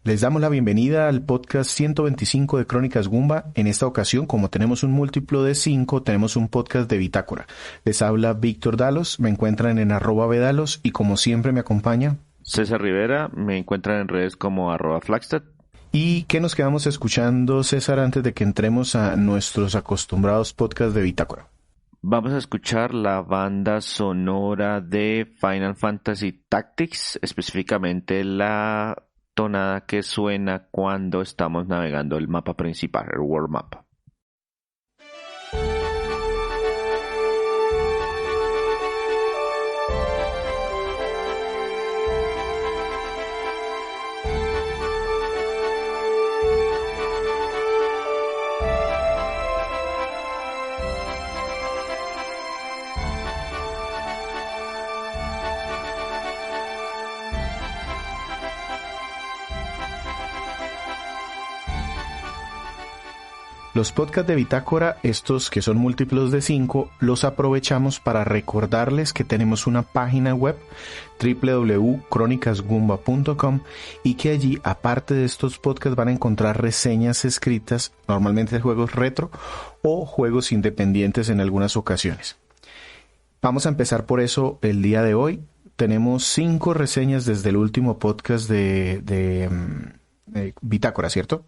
Les damos la bienvenida al podcast 125 de Crónicas Goomba. En esta ocasión, como tenemos un múltiplo de 5, tenemos un podcast de Bitácora. Les habla Víctor Dalos, me encuentran en @Vedalos y como siempre me acompaña César Rivera, me encuentran en redes como @Flagstad. ¿Y qué nos quedamos escuchando, César, antes de que entremos a nuestros acostumbrados podcasts de Bitácora? Vamos a escuchar la banda sonora de Final Fantasy Tactics, específicamente la tonada que suena cuando estamos navegando el mapa principal, el World Map. Los podcasts de Bitácora, estos que son múltiplos de 5, los aprovechamos para recordarles que tenemos una página web www.cronicasgoomba.com y que allí, aparte de estos podcasts, van a encontrar reseñas escritas, normalmente de juegos retro o juegos independientes en algunas ocasiones. Vamos a empezar por eso el día de hoy. Tenemos 5 reseñas desde el último podcast de Bitácora, ¿cierto?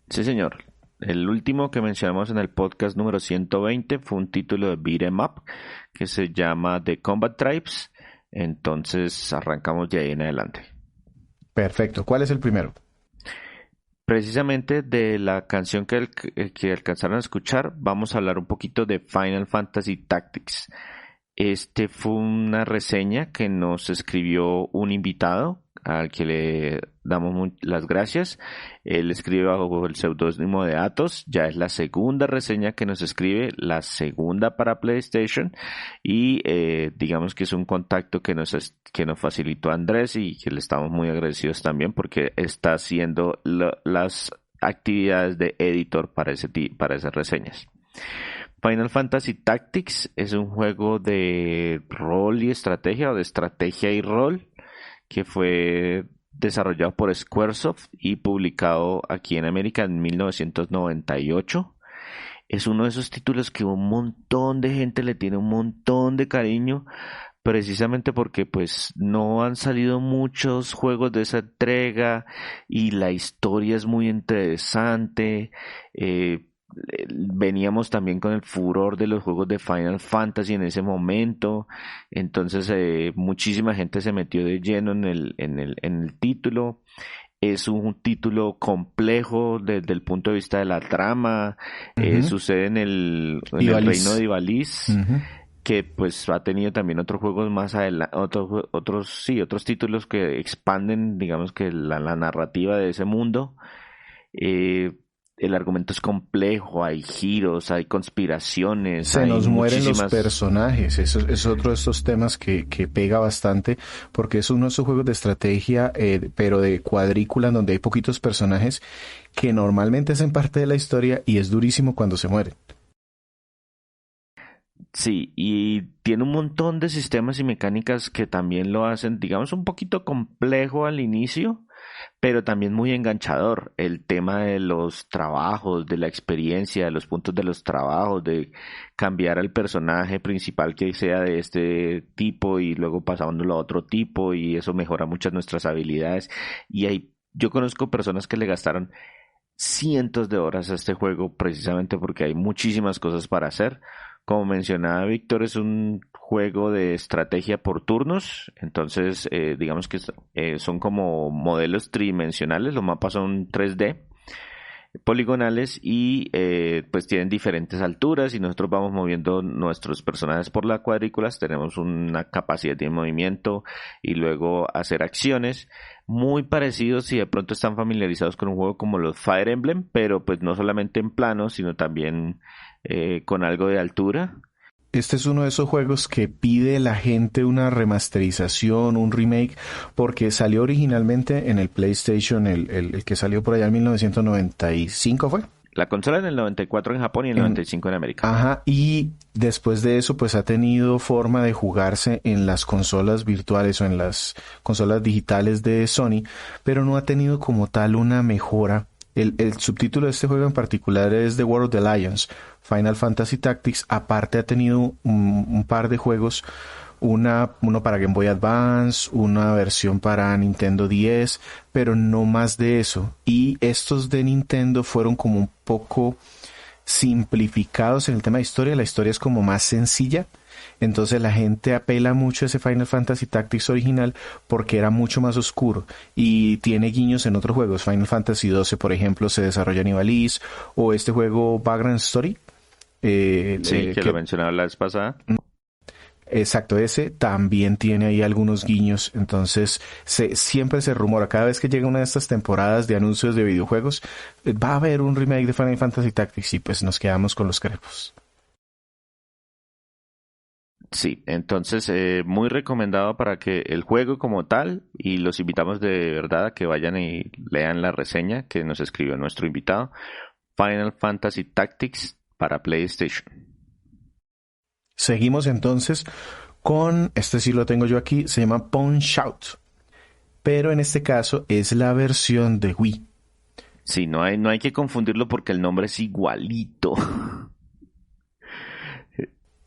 Sí, señor. El último que mencionamos en el podcast número 120 fue un título de Beat 'em Up que se llama The Combat Tribes. Entonces arrancamos de ahí en adelante. Perfecto. ¿Cuál es el primero? Precisamente de la canción que alcanzaron a escuchar, vamos a hablar un poquito de Final Fantasy Tactics. Este fue una reseña que nos escribió un invitado al que le damos las gracias. Él escribe bajo el seudónimo de Atos. Ya es la segunda reseña que nos escribe, la segunda para PlayStation, y digamos que es un contacto que nos facilitó Andrés y que le estamos muy agradecidos también porque está haciendo las actividades de editor para esas reseñas. Final Fantasy Tactics es un juego de rol y estrategia, o de estrategia y rol, que fue desarrollado por Squaresoft y publicado aquí en América en 1998. Es uno de esos títulos que un montón de gente le tiene un montón de cariño, precisamente porque pues no han salido muchos juegos de esa entrega y la historia es muy interesante. Veníamos también con el furor de los juegos de Final Fantasy en ese momento, entonces muchísima gente se metió de lleno en el título. Es un título complejo desde el punto de vista de la trama. Sucede en el reino de Ivalice, que pues ha tenido también otros juegos más adelante, otros títulos que expanden, digamos que la narrativa de ese mundo. El argumento es complejo, hay giros, hay conspiraciones. Se nos mueren los personajes. Eso es otro de estos temas que pega bastante, porque es uno de esos juegos de estrategia, pero de cuadrícula, en donde hay poquitos personajes que normalmente hacen parte de la historia y es durísimo cuando se mueren. Sí, y tiene un montón de sistemas y mecánicas que también lo hacen, digamos, un poquito complejo al inicio, pero también muy enganchador. El tema de los trabajos, de la experiencia, de los puntos de los trabajos, de cambiar al personaje principal que sea de este tipo y luego pasándolo a otro tipo, y eso mejora muchas nuestras habilidades. Y yo conozco personas que le gastaron cientos de horas a este juego precisamente porque hay muchísimas cosas para hacer. Como mencionaba Víctor, es un juego de estrategia por turnos, entonces digamos que son como modelos tridimensionales, los mapas son 3D, poligonales y pues tienen diferentes alturas y nosotros vamos moviendo nuestros personajes por las cuadrículas, tenemos una capacidad de movimiento y luego hacer acciones muy parecidos si de pronto están familiarizados con un juego como los Fire Emblem, pero pues no solamente en plano, sino también con algo de altura. Este es uno de esos juegos que pide la gente una remasterización, un remake, porque salió originalmente en el PlayStation, el que salió por allá en 1995, ¿fue? La consola en el 94 en Japón y en el 95 en América. Ajá, y después de eso, pues ha tenido forma de jugarse en las consolas virtuales o en las consolas digitales de Sony, pero no ha tenido como tal una mejora. El subtítulo de este juego en particular es The War of the Lions, Final Fantasy Tactics. Aparte ha tenido un par de juegos, uno para Game Boy Advance, una versión para Nintendo 10, pero no más de eso. Y estos de Nintendo fueron como un poco simplificados en el tema de historia. La historia es como más sencilla. Entonces la gente apela mucho a ese Final Fantasy Tactics original porque era mucho más oscuro y tiene guiños en otros juegos. Final Fantasy 12, por ejemplo, se desarrolla en Ivalice, o este juego Vagrant Story. Sí, que lo mencionaba la vez pasada. Exacto, ese también tiene ahí algunos guiños. Entonces siempre se rumora, cada vez que llega una de estas temporadas de anuncios de videojuegos, va a haber un remake de Final Fantasy Tactics, y pues nos quedamos con los crepos. Sí, entonces muy recomendado para que el juego como tal, y los invitamos de verdad a que vayan y lean la reseña que nos escribió nuestro invitado, Final Fantasy Tactics para PlayStation. Seguimos entonces con, este sí lo tengo yo aquí, se llama Punch-Out, pero en este caso es la versión de Wii. Sí, no hay que confundirlo porque el nombre es igualito.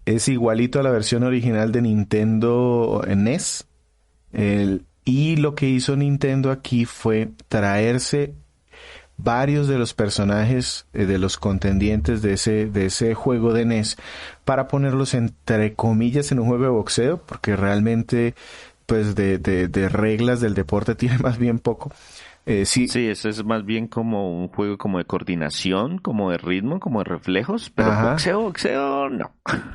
Es igualito a la versión original de Nintendo NES. Y lo que hizo Nintendo aquí fue traerse varios de los personajes de los contendientes de ese juego de NES para ponerlos entre comillas en un juego de boxeo, porque realmente pues de reglas del deporte tiene más bien poco. Sí, Sí, ese es más bien como un juego como de coordinación, como de ritmo, como de reflejos, pero ajá, boxeo, no.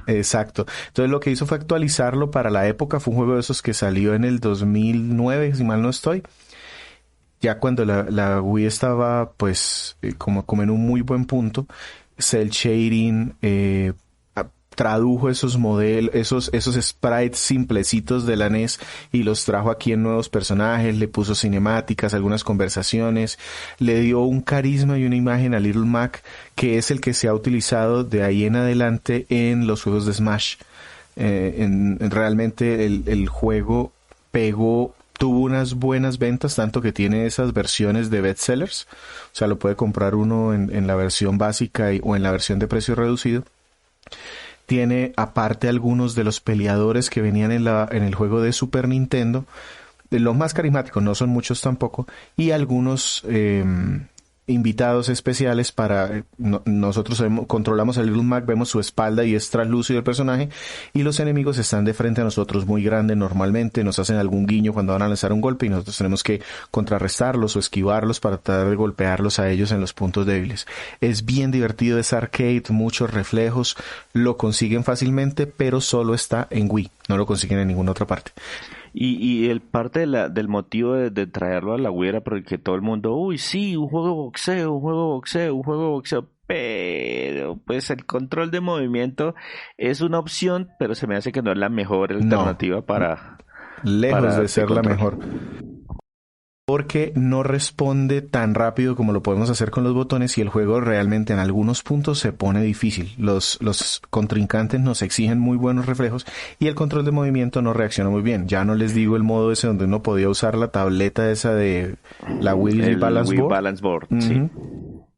exacto. Entonces lo que hizo fue actualizarlo para la época. Fue un juego de esos que salió en el 2009, si mal no estoy. Ya cuando la Wii estaba pues como en un muy buen punto, cel shading, tradujo esos modelos, esos sprites simplecitos de la NES y los trajo aquí en nuevos personajes, le puso cinemáticas, algunas conversaciones, le dio un carisma y una imagen a Little Mac que es el que se ha utilizado de ahí en adelante en los juegos de Smash. Realmente el juego tuvo unas buenas ventas, tanto que tiene esas versiones de bestsellers, o sea, lo puede comprar uno en la versión básica o en la versión de precio reducido. Tiene aparte algunos de los peleadores que venían en el juego de Super Nintendo, de los más carismáticos, no son muchos tampoco, y algunos invitados especiales para nosotros controlamos a Little Mac, vemos su espalda y es translúcido el personaje, y los enemigos están de frente a nosotros muy grandes normalmente, nos hacen algún guiño cuando van a lanzar un golpe y nosotros tenemos que contrarrestarlos o esquivarlos para tratar de golpearlos a ellos en los puntos débiles. Es bien divertido, es arcade, muchos reflejos, lo consiguen fácilmente, pero solo está en Wii, no lo consiguen en ninguna otra parte. Y el parte del motivo de traerlo a la Wii era porque todo el mundo, uy, sí, un juego de boxeo, un juego de boxeo, un juego de boxeo, pero pues el control de movimiento es una opción, pero se me hace que no es la mejor No, alternativa lejos para de este ser la control. mejor. Porque no responde tan rápido como lo podemos hacer con los botones y el juego realmente en algunos puntos se pone difícil. Los contrincantes nos exigen muy buenos reflejos y el control de movimiento no reacciona muy bien. Ya no les digo el modo ese donde uno podía usar la tableta esa de la Wii El Balance Wii Board. Balance Board, sí.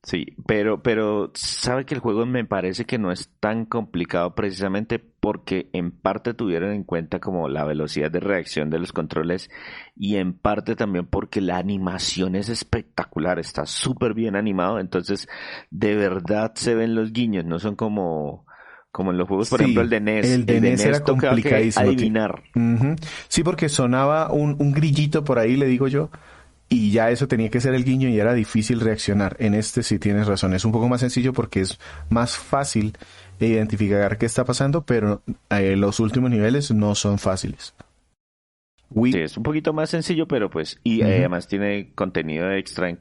Sí, pero sabe que el juego me parece que no es tan complicado precisamente porque en parte tuvieron en cuenta como la velocidad de reacción de los controles y en parte también porque la animación es espectacular, está súper bien animado, entonces de verdad se ven los guiños, no son como en los juegos, por ejemplo Sí, el de NES, el de el de NES era NES tocaba que complicadísimo. adivinar. Ujú. Sí, porque sonaba un grillito por ahí, le digo yo, y ya eso tenía que ser el guiño y era difícil reaccionar. En este sí tienes razón, es un poco más sencillo porque es más fácil identificar qué está pasando, pero los últimos niveles no son fáciles. Sí, Wii, es un poquito más sencillo, pero pues, y ujú. además tiene contenido extra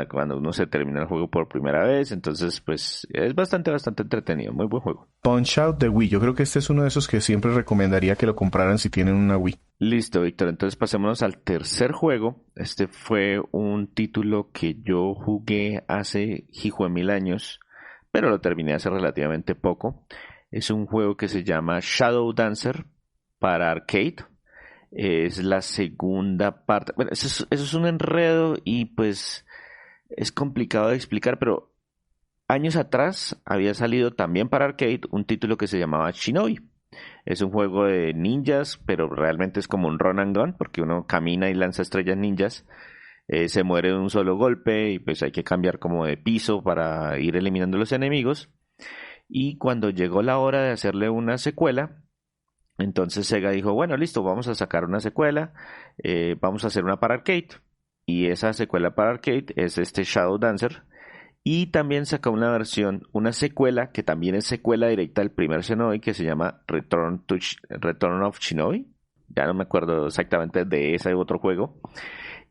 cuando uno se termina el juego por primera vez, entonces pues es bastante entretenido, muy buen juego. Punch Out de Wii, yo creo que este es uno de esos que siempre recomendaría que lo compraran si tienen una Wii. Listo, Víctor, entonces pasémonos al tercer juego. Este fue un título que yo jugué hace hijo de mil años pero lo terminé hace relativamente poco. Es un juego que se llama Shadow Dancer para arcade. Es la segunda parte. Bueno, eso es un enredo y pues es complicado de explicar, pero años atrás había salido también para arcade un título que se llamaba Shinobi. Es un juego de ninjas, pero realmente es como un run and gun, porque uno camina y lanza estrellas ninjas. Se muere de un solo golpe y pues hay que cambiar como de piso para ir eliminando los enemigos. Y cuando llegó la hora de hacerle una secuela, entonces Sega dijo, bueno, listo, vamos a sacar una secuela, vamos a hacer una para arcade. Y esa secuela para arcade es este Shadow Dancer. Y también sacó una versión, una secuela, que también es secuela directa del primer Shinobi, que se llama Return of Shinobi. Ya no me acuerdo exactamente de ese otro juego.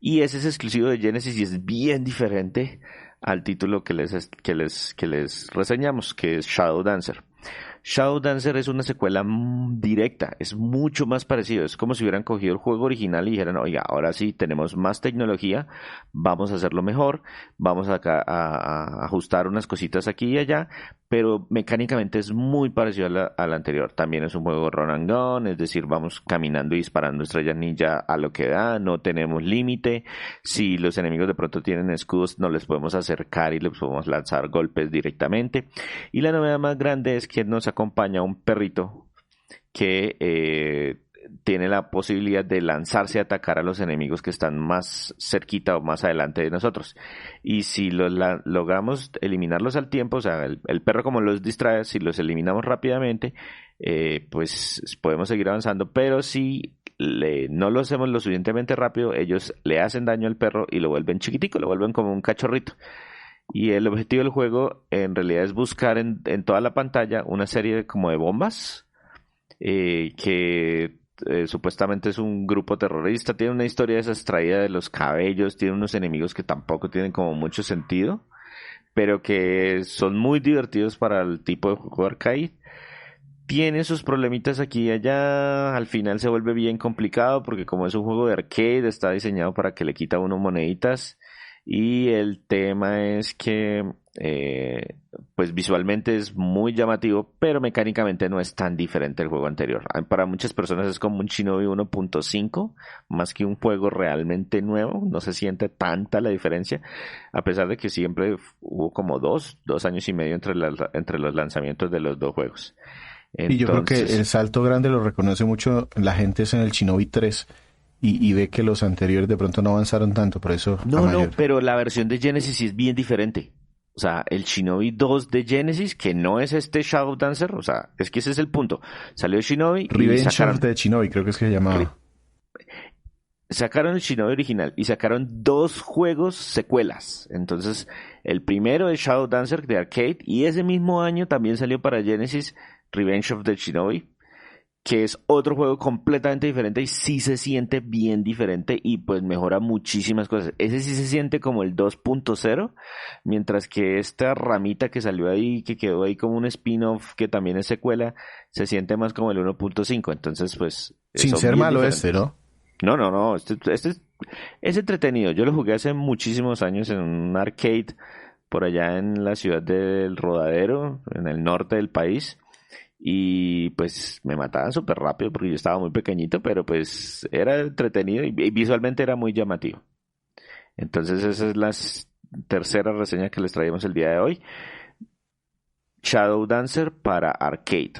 Y ese es exclusivo de Genesis y es bien diferente al título que les reseñamos, que es Shadow Dancer. Shadow Dancer es una secuela directa, es mucho más parecido, es como si hubieran cogido el juego original y dijeran, oiga, ahora sí tenemos más tecnología, vamos a hacerlo mejor, vamos a ajustar unas cositas aquí y allá, pero mecánicamente es muy parecido al anterior. También es un juego run and gun, es decir, vamos caminando y disparando estrellas ninja a lo que da, no tenemos límite. Si los enemigos de pronto tienen escudos, no les podemos acercar y les podemos lanzar golpes directamente. Y la novedad más grande es que nos acompaña un perrito que tiene la posibilidad de lanzarse a atacar a los enemigos que están más cerquita o más adelante de nosotros. Y si logramos eliminarlos al tiempo, o sea, el perro como los distrae, si los eliminamos rápidamente, pues podemos seguir avanzando, pero si no lo hacemos lo suficientemente rápido, ellos le hacen daño al perro y lo vuelven chiquitico, lo vuelven como un cachorrito. Y el objetivo del juego en realidad es buscar en toda la pantalla una serie como de bombas que supuestamente es un grupo terrorista. Tiene una historia esa extraída de los cabellos, tiene unos enemigos que tampoco tienen como mucho sentido, pero que son muy divertidos para el tipo de juego arcade. Tiene sus problemitas aquí y allá, al final se vuelve bien complicado porque como es un juego de arcade está diseñado para que le quita a uno moneditas. Y el tema es que pues visualmente es muy llamativo, pero mecánicamente no es tan diferente al juego anterior. Para muchas personas es como un Shinobi 1.5, más que un juego realmente nuevo. No se siente tanta la diferencia, a pesar de que siempre hubo como dos años y medio entre los lanzamientos de los dos juegos. Y yo creo que el salto grande lo reconoce mucho la gente es en el Shinobi 3. Y ve que los anteriores de pronto no avanzaron tanto, por eso... No, pero la versión de Genesis sí es bien diferente. O sea, el Shinobi 2 de Genesis, que no es este Shadow Dancer, o sea, es que ese es el punto. Salió Shinobi Revenge of the Shinobi, creo que es que se llamaba. Sacaron el Shinobi original y sacaron 2 juegos secuelas. Entonces, el primero es Shadow Dancer de arcade y ese mismo año también salió para Genesis Revenge of the Shinobi, que es otro juego completamente diferente y sí se siente bien diferente y pues mejora muchísimas cosas. Ese sí se siente como el 2.0, mientras que esta ramita que salió ahí, que quedó ahí como un spin-off que también es secuela, se siente más como el 1.5. Entonces pues... Sin ser malo diferentes. ¿No? No. Este es entretenido. Yo lo jugué hace muchísimos años en un arcade por allá en la ciudad del Rodadero, en el norte del país. Y pues me mataban súper rápido porque yo estaba muy pequeñito, pero pues era entretenido y visualmente era muy llamativo. Entonces esa es la tercera reseña que les traemos el día de hoy. Shadow Dancer para arcade.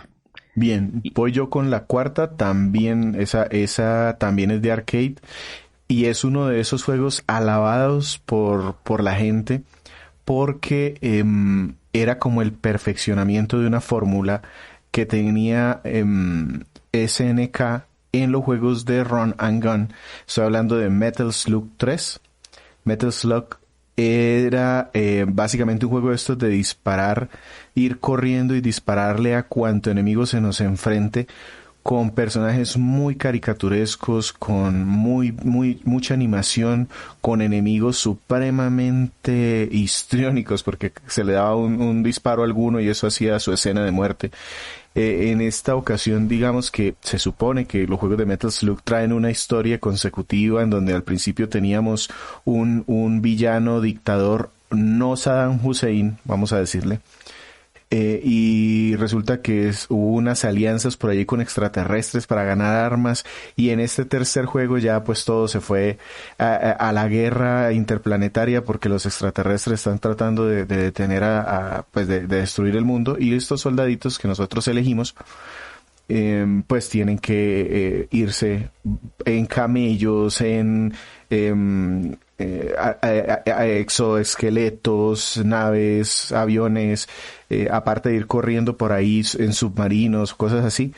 Bien, voy yo con la cuarta, también esa también es de arcade y es uno de esos juegos alabados por la gente porque era como el perfeccionamiento de una fórmula que tenía SNK en los juegos de Run and Gun. Estoy hablando de Metal Slug 3. Metal Slug era básicamente un juego de estos de disparar, ir corriendo y dispararle a cuanto enemigo se nos enfrente, con personajes muy caricaturescos, con mucha animación, con enemigos supremamente histriónicos, porque se le daba un disparo a alguno y eso hacía su escena de muerte. En esta ocasión, digamos que se supone que los juegos de Metal Slug traen una historia consecutiva en donde al principio teníamos un villano dictador, no Saddam Hussein, vamos a decirle, y resulta que hubo unas alianzas por allí con extraterrestres para ganar armas, y en este tercer juego ya pues todo se fue a la guerra interplanetaria porque los extraterrestres están tratando de detener pues de destruir el mundo, y estos soldaditos que nosotros elegimos pues tienen que irse en camellos, en exoesqueletos, naves, aviones, aparte de ir corriendo por ahí en submarinos, cosas así,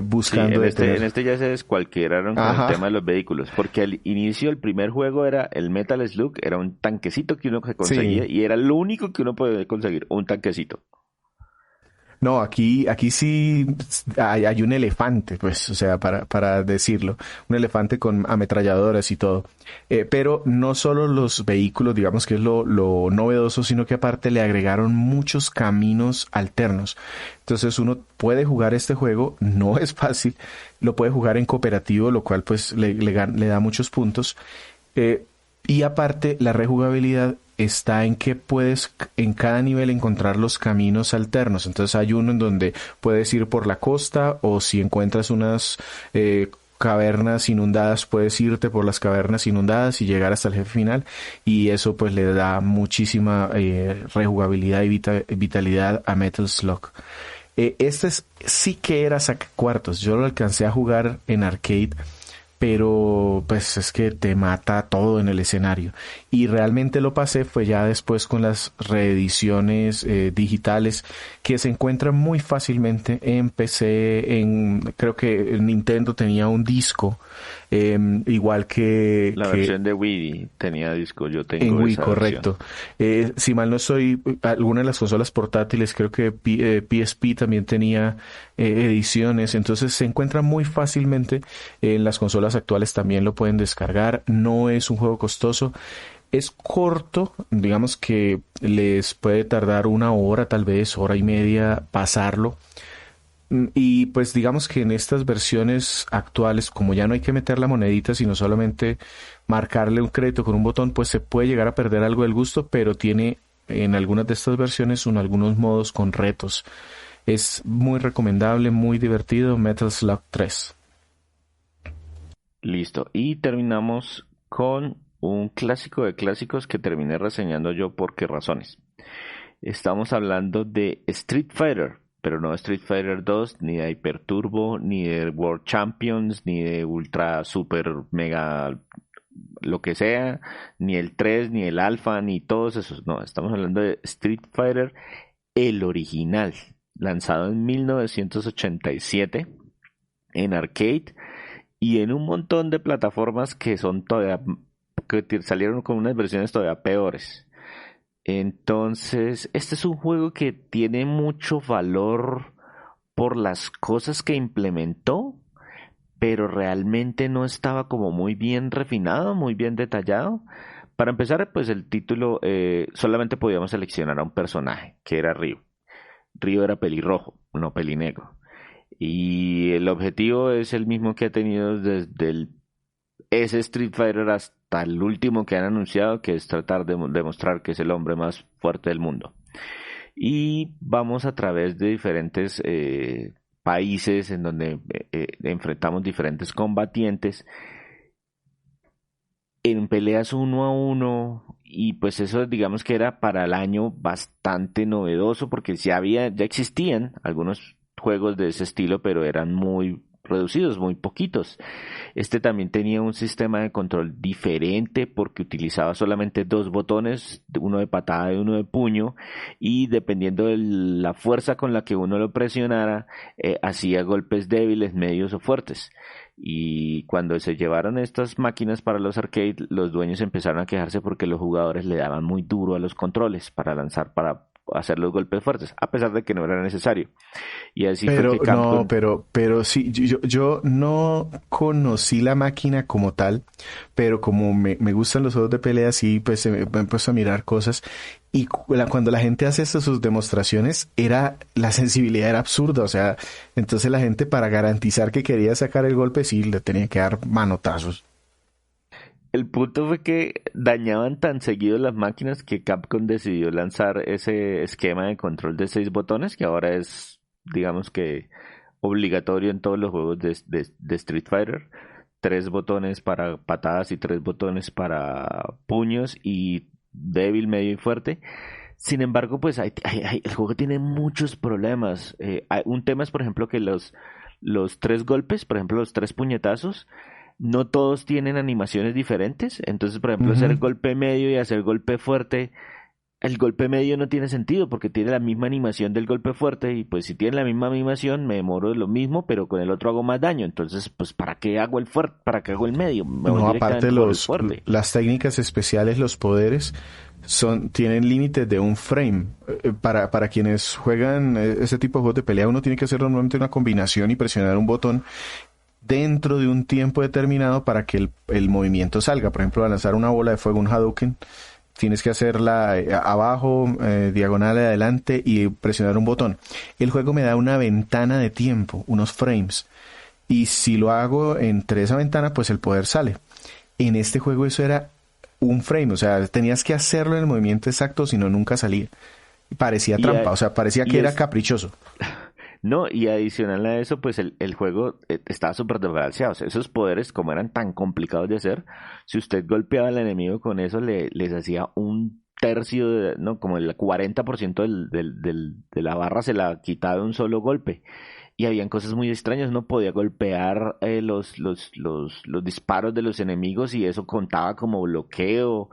buscando Sí, detener. en este ya se descualquieraron con el Ajá, tema de los vehículos, porque al inicio el primer juego era el Metal Slug, era un tanquecito que uno se conseguía sí. y era lo único que uno podía conseguir, un tanquecito. No, aquí sí hay un elefante, pues, o sea, para decirlo, un elefante con ametralladoras y todo. Pero no solo los vehículos, digamos que es lo novedoso, sino que aparte le agregaron muchos caminos alternos. Entonces uno puede jugar este juego, no es fácil, lo puede jugar en cooperativo, lo cual pues le da muchos puntos. Eh, y aparte, la rejugabilidad está en que puedes en cada nivel encontrar los caminos alternos. Entonces hay uno en donde puedes ir por la costa, o si encuentras unas cavernas inundadas, puedes irte por las cavernas inundadas y llegar hasta el jefe final. Y eso pues le da muchísima rejugabilidad y vitalidad a Metal Slug. Sí que era sacacuartos. Yo lo alcancé a jugar en arcade, pero pues es que te mata todo en el escenario, y realmente lo pasé fue ya después con las reediciones digitales, que se encuentran muy fácilmente en PC. Creo que Nintendo tenía un disco, igual La que versión de Wii tenía disco, yo en tengo Wii, esa versión. correcto. Si mal no estoy, alguna de las consolas portátiles, creo que PSP también tenía ediciones, entonces se encuentra muy fácilmente. En las consolas actuales también lo pueden descargar, no es un juego costoso. Es corto, digamos que les puede tardar una hora, tal vez hora y media pasarlo. Y pues digamos que en estas versiones actuales, como ya no hay que meter la monedita, sino solamente marcarle un crédito con un botón, pues se puede llegar a perder algo del gusto, pero tiene en algunas de estas versiones algunos modos con retos. Es muy recomendable, muy divertido, Metal Slug 3. Listo. Y terminamos con un clásico de clásicos que terminé reseñando yo por qué razones. Estamos hablando de Street Fighter, pero no Street Fighter 2, ni de Hyper Turbo, ni de World Champions, ni de Ultra Super Mega lo que sea, ni el 3, ni el Alpha, ni todos esos. No, estamos hablando de Street Fighter, el original, lanzado en 1987 en arcade y en un montón de plataformas que son todavía, salieron con unas versiones todavía peores. Entonces, este es un juego que tiene mucho valor por las cosas que implementó, pero realmente no estaba como muy bien refinado, muy bien detallado. Para empezar, pues el título solamente podíamos seleccionar a un personaje, que era Ryu. Ryu era pelirrojo, no pelinegro. Y el objetivo es el mismo que ha tenido desde ese Street Fighter hasta el último que han anunciado, que es tratar de demostrar que es el hombre más fuerte del mundo. Y vamos a través de diferentes países en donde enfrentamos diferentes combatientes en peleas uno a uno, y pues eso digamos que era para el año bastante novedoso porque ya existían algunos juegos de ese estilo, pero eran muy reducidos, muy poquitos. Este también tenía un sistema de control diferente porque utilizaba solamente dos botones, uno de patada y uno de puño, y dependiendo de la fuerza con la que uno lo presionara, hacía golpes débiles, medios o fuertes. Y cuando se llevaron estas máquinas para los arcade, los dueños empezaron a quejarse porque los jugadores le daban muy duro a los controles para lanzar, para hacer los golpes fuertes, a pesar de que no era necesario. Y así fue Pero que no, Capcom. pero sí, yo no conocí la máquina como tal, pero como me gustan los juegos de pelea, sí, pues me he puesto a mirar cosas, y cuando la gente hace sus demostraciones, la sensibilidad era absurda, o sea, entonces la gente, para garantizar que quería sacar el golpe, sí, le tenía que dar manotazos. el punto fue que dañaban tan seguido las máquinas que Capcom decidió lanzar ese esquema de control de 6 botones que ahora es, digamos que, obligatorio en todos los juegos de Street Fighter. 3 botones para patadas y 3 botones para puños y débil, medio y fuerte. Sin embargo, pues el juego tiene muchos problemas. Un tema es, por ejemplo, que los 3 golpes, por ejemplo, los 3 puñetazos, no todos tienen animaciones diferentes. Entonces, por ejemplo, hacer Ujú. golpe medio y hacer golpe fuerte, el golpe medio no tiene sentido porque tiene la misma animación del golpe fuerte y pues si tiene la misma animación me demoro de lo mismo, pero con el otro hago más daño. Entonces, pues ¿para qué hago el fuerte? ¿Para qué hago el medio? Me voy No, aparte directamente por el fuerte. las técnicas especiales, los poderes, tienen límites de un frame. Para quienes juegan ese tipo de juegos de pelea, uno tiene que hacer normalmente una combinación y presionar un botón dentro de un tiempo determinado para que el movimiento salga. Por ejemplo, al lanzar una bola de fuego, un Hadouken, tienes que hacerla abajo, diagonal adelante y presionar un botón. El juego me da una ventana de tiempo, unos frames. Y si lo hago entre esa ventana, pues el poder sale. En este juego eso era un frame, o sea, tenías que hacerlo en el movimiento exacto, si no nunca salía. Parecía Y, trampa, o sea, parecía que y era es caprichoso. No, y adicional a eso, pues el juego estaba súper desbalanceado. O sea, esos poderes, como eran tan complicados de hacer, si usted golpeaba al enemigo con eso, les hacía un tercio, no, como el 40% de la barra se la quitaba de un solo golpe. Y habían cosas muy extrañas, no podía golpear los disparos de los enemigos y eso contaba como bloqueo.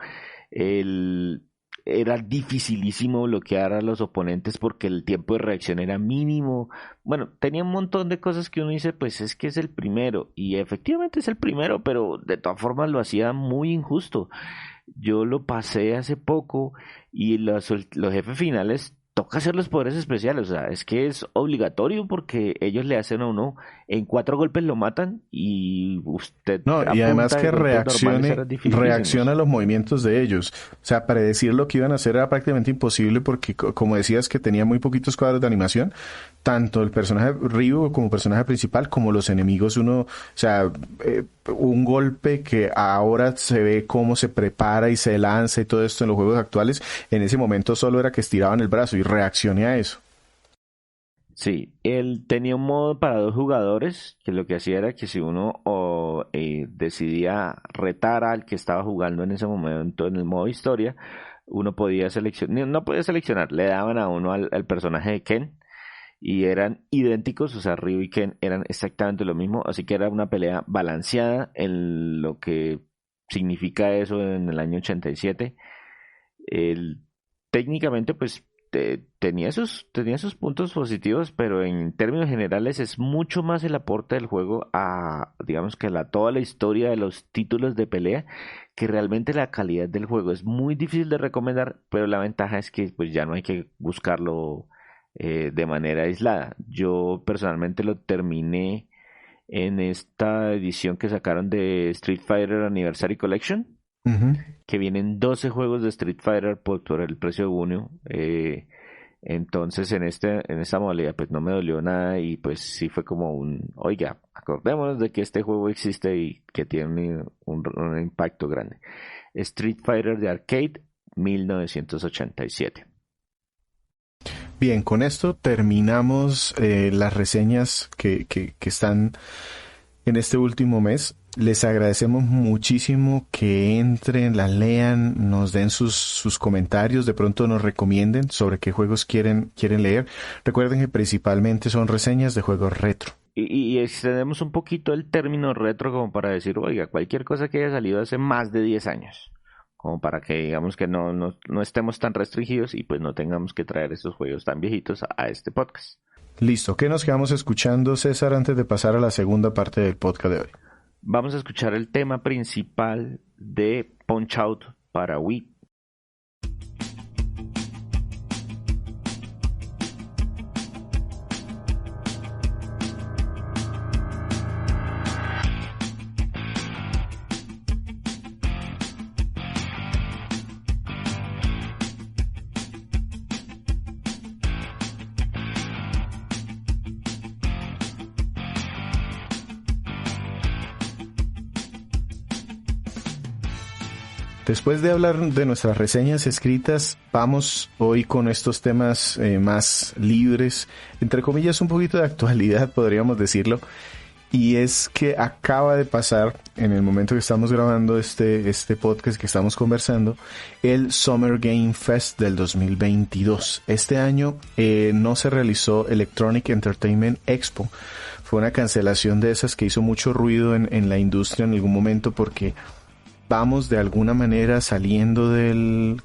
El, Era dificilísimo bloquear a los oponentes porque el tiempo de reacción era mínimo. Bueno, tenía un montón de cosas que uno dice, pues es que es el primero. Y efectivamente es el primero, pero de todas formas lo hacía muy injusto. Yo lo pasé hace poco y los jefes finales toca hacer los poderes especiales. O sea, es que es obligatorio porque ellos le hacen a uno, en 4 golpes lo matan y usted No, y además apunta de que golpes normales eran reacciona a dificilísimos. los movimientos de ellos. O sea, predecir lo que iban a hacer era prácticamente imposible porque, como decías, que tenía muy poquitos cuadros de animación, tanto el personaje Ryu como personaje principal, como los enemigos, o sea, un golpe que ahora se ve cómo se prepara y se lanza y todo esto en los juegos actuales, en ese momento solo era que estiraban el brazo y reaccioné a eso. Sí, él tenía un modo para 2 jugadores, que lo que hacía era que si uno decidía retar al que estaba jugando en ese momento en el modo historia, uno podía seleccionar, no podía seleccionar, le daban a uno al personaje de Ken y eran idénticos, o sea, Ryu y Ken eran exactamente lo mismo, así que era una pelea balanceada en lo que significa eso en el año 87. El, Técnicamente, pues tenía sus puntos positivos, pero en términos generales es mucho más el aporte del juego a, digamos que toda la historia de los títulos de pelea, que realmente la calidad del juego es muy difícil de recomendar, pero la ventaja es que pues ya no hay que buscarlo de manera aislada. Yo personalmente lo terminé en esta edición que sacaron de Street Fighter Anniversary Collection, Ujú. que vienen 12 juegos de Street Fighter por el precio de uno. Entonces en esta modalidad pues no me dolió nada y pues sí fue como oiga, acordémonos de que este juego existe y que tiene un impacto grande. Street Fighter de Arcade 1987. Bien, con esto terminamos las reseñas que están en este último mes. Les agradecemos muchísimo que entren, las lean, nos den sus comentarios, de pronto nos recomienden sobre qué juegos quieren leer. Recuerden que principalmente son reseñas de juegos retro. Y extendemos un poquito el término retro como para decir, oiga, cualquier cosa que haya salido hace más de 10 años. Como para que digamos que no estemos tan restringidos y pues no tengamos que traer estos juegos tan viejitos a este podcast. Listo, ¿qué nos quedamos escuchando, César, antes de pasar a la segunda parte del podcast de hoy? Vamos a escuchar el tema principal de Punch Out para Wii. Después de hablar de nuestras reseñas escritas, vamos hoy con estos temas más libres, entre comillas un poquito de actualidad, podríamos decirlo. Y es que acaba de pasar, en el momento que estamos grabando este podcast que estamos conversando, el Summer Game Fest del 2022. Este año no se realizó Electronic Entertainment Expo. Fue una cancelación de esas que hizo mucho ruido en la industria en algún momento porque vamos de alguna manera saliendo del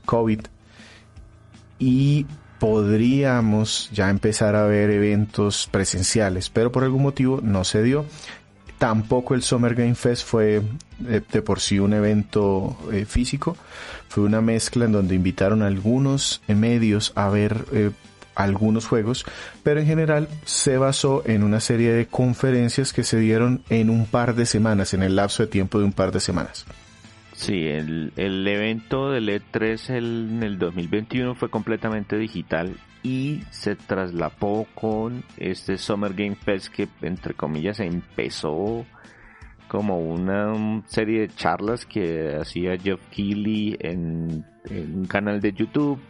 COVID y podríamos ya empezar a ver eventos presenciales, pero por algún motivo no se dio. Tampoco el Summer Game Fest fue de por sí un evento físico, fue una mezcla en donde invitaron a algunos medios a ver algunos juegos, pero en general se basó en una serie de conferencias que se dieron en un par de semanas, en el lapso de tiempo de un par de semanas. Sí, el evento del E3 en el 2021 fue completamente digital y se traslapó con este Summer Game Fest que, entre comillas, empezó como una serie de charlas que hacía Geoff Keighley en un canal de YouTube,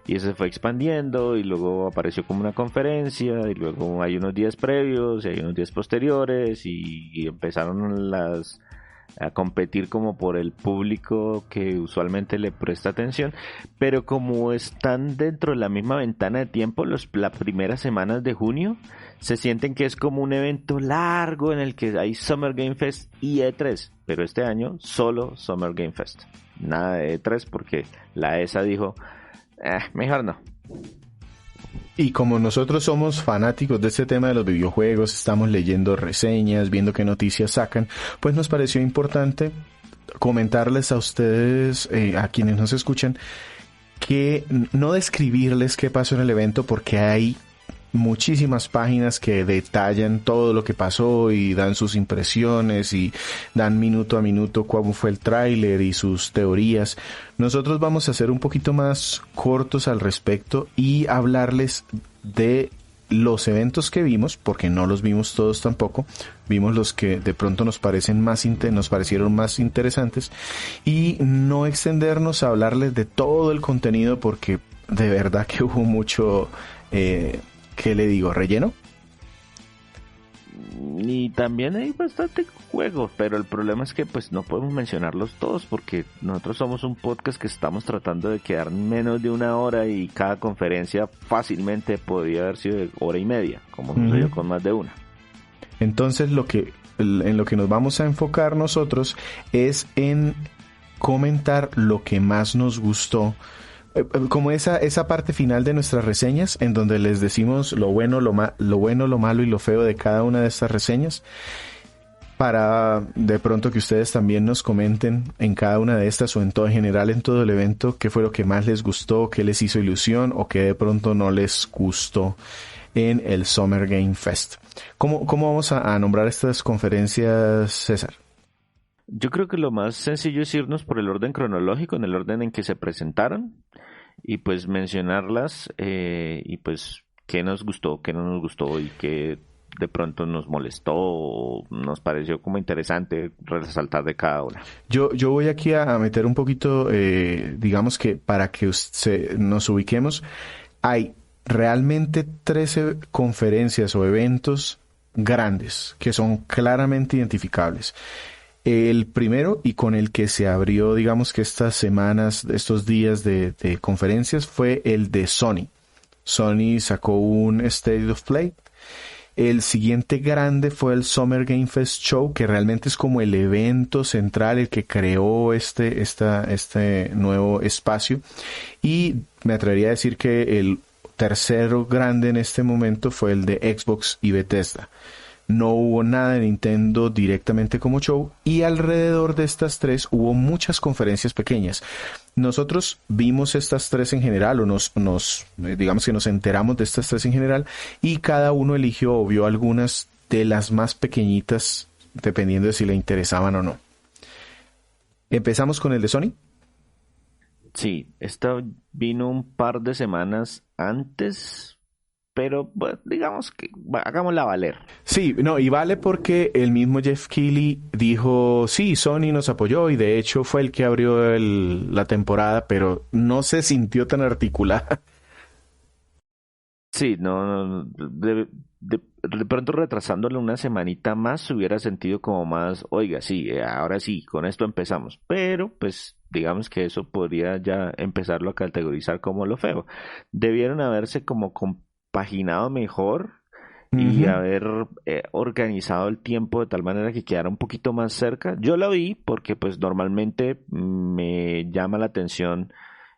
y eso se fue expandiendo y luego apareció como una conferencia y luego hay unos días previos y hay unos días posteriores y empezaron a competir como por el público que usualmente le presta atención, pero como están dentro de la misma ventana de tiempo, las primeras semanas de junio se sienten que es como un evento largo en el que hay Summer Game Fest y E3, pero este año solo Summer Game Fest, nada de E3 porque la ESA dijo mejor no. Y como nosotros somos fanáticos de este tema de los videojuegos, estamos leyendo reseñas, viendo qué noticias sacan, pues nos pareció importante comentarles a ustedes, a quienes nos escuchan, que no describirles qué pasó en el evento porque hay muchísimas páginas que detallan todo lo que pasó y dan sus impresiones y dan minuto a minuto cómo fue el tráiler y sus teorías. Nosotros vamos a ser un poquito más cortos al respecto y hablarles de los eventos que vimos, porque no los vimos todos tampoco, vimos los que de pronto nos parecieron más interesantes, y no extendernos a hablarles de todo el contenido porque de verdad que hubo mucho ¿qué le digo? ¿Relleno? Y también hay bastante juegos, pero el problema es que pues no podemos mencionarlos todos porque nosotros somos un podcast que estamos tratando de quedar menos de una hora y cada conferencia fácilmente podría haber sido de hora y media, como sucedió con más de una. Entonces en lo que nos vamos a enfocar nosotros es en comentar lo que más nos gustó, como esa parte final de nuestras reseñas en donde les decimos lo bueno, lo malo y lo feo de cada una de estas reseñas, para de pronto que ustedes también nos comenten en cada una de estas o en todo en general en todo el evento qué fue lo que más les gustó, qué les hizo ilusión o qué de pronto no les gustó en el Summer Game Fest. ¿Cómo vamos a nombrar estas conferencias, César? Yo creo que lo más sencillo es irnos por el orden cronológico, en el orden en que se presentaron, y pues mencionarlas, y pues qué nos gustó, qué no nos gustó y qué de pronto nos molestó o nos pareció como interesante resaltar de cada una. Yo voy aquí a meter un poquito, digamos que para que nos ubiquemos, hay realmente 13 conferencias o eventos grandes que son claramente identificables. El primero y con el que se abrió, digamos que estas semanas, estos días de conferencias, fue el de Sony. Sony sacó un State of Play. El siguiente grande fue el Summer Game Fest Show, que realmente es como el evento central, el que creó este nuevo espacio. Y me atrevería a decir que el tercero grande en este momento fue el de Xbox y Bethesda. No hubo nada de Nintendo directamente como show, y alrededor de estas tres hubo muchas conferencias pequeñas. Nosotros vimos estas tres en general, o digamos que nos enteramos de estas tres en general, y cada uno eligió o vio algunas de las más pequeñitas, dependiendo de si le interesaban o no. ¿Empezamos con el de Sony? Sí, esta vino un par de semanas antes, pero bueno, digamos que hagámosla valer. Sí, no, y vale porque el mismo Jeff Keighley dijo, sí, Sony nos apoyó y de hecho fue el que abrió la temporada, pero no se sintió tan articulada. Sí, no, de pronto retrasándolo una semanita más se hubiera sentido como más, oiga, sí, ahora sí, con esto empezamos, pero pues digamos que eso podría ya empezarlo a categorizar como lo feo. Debieron haberse como compaginado mejor y Ujú. haber organizado el tiempo de tal manera que quedara un poquito más cerca. Yo lo vi porque pues normalmente me llama la atención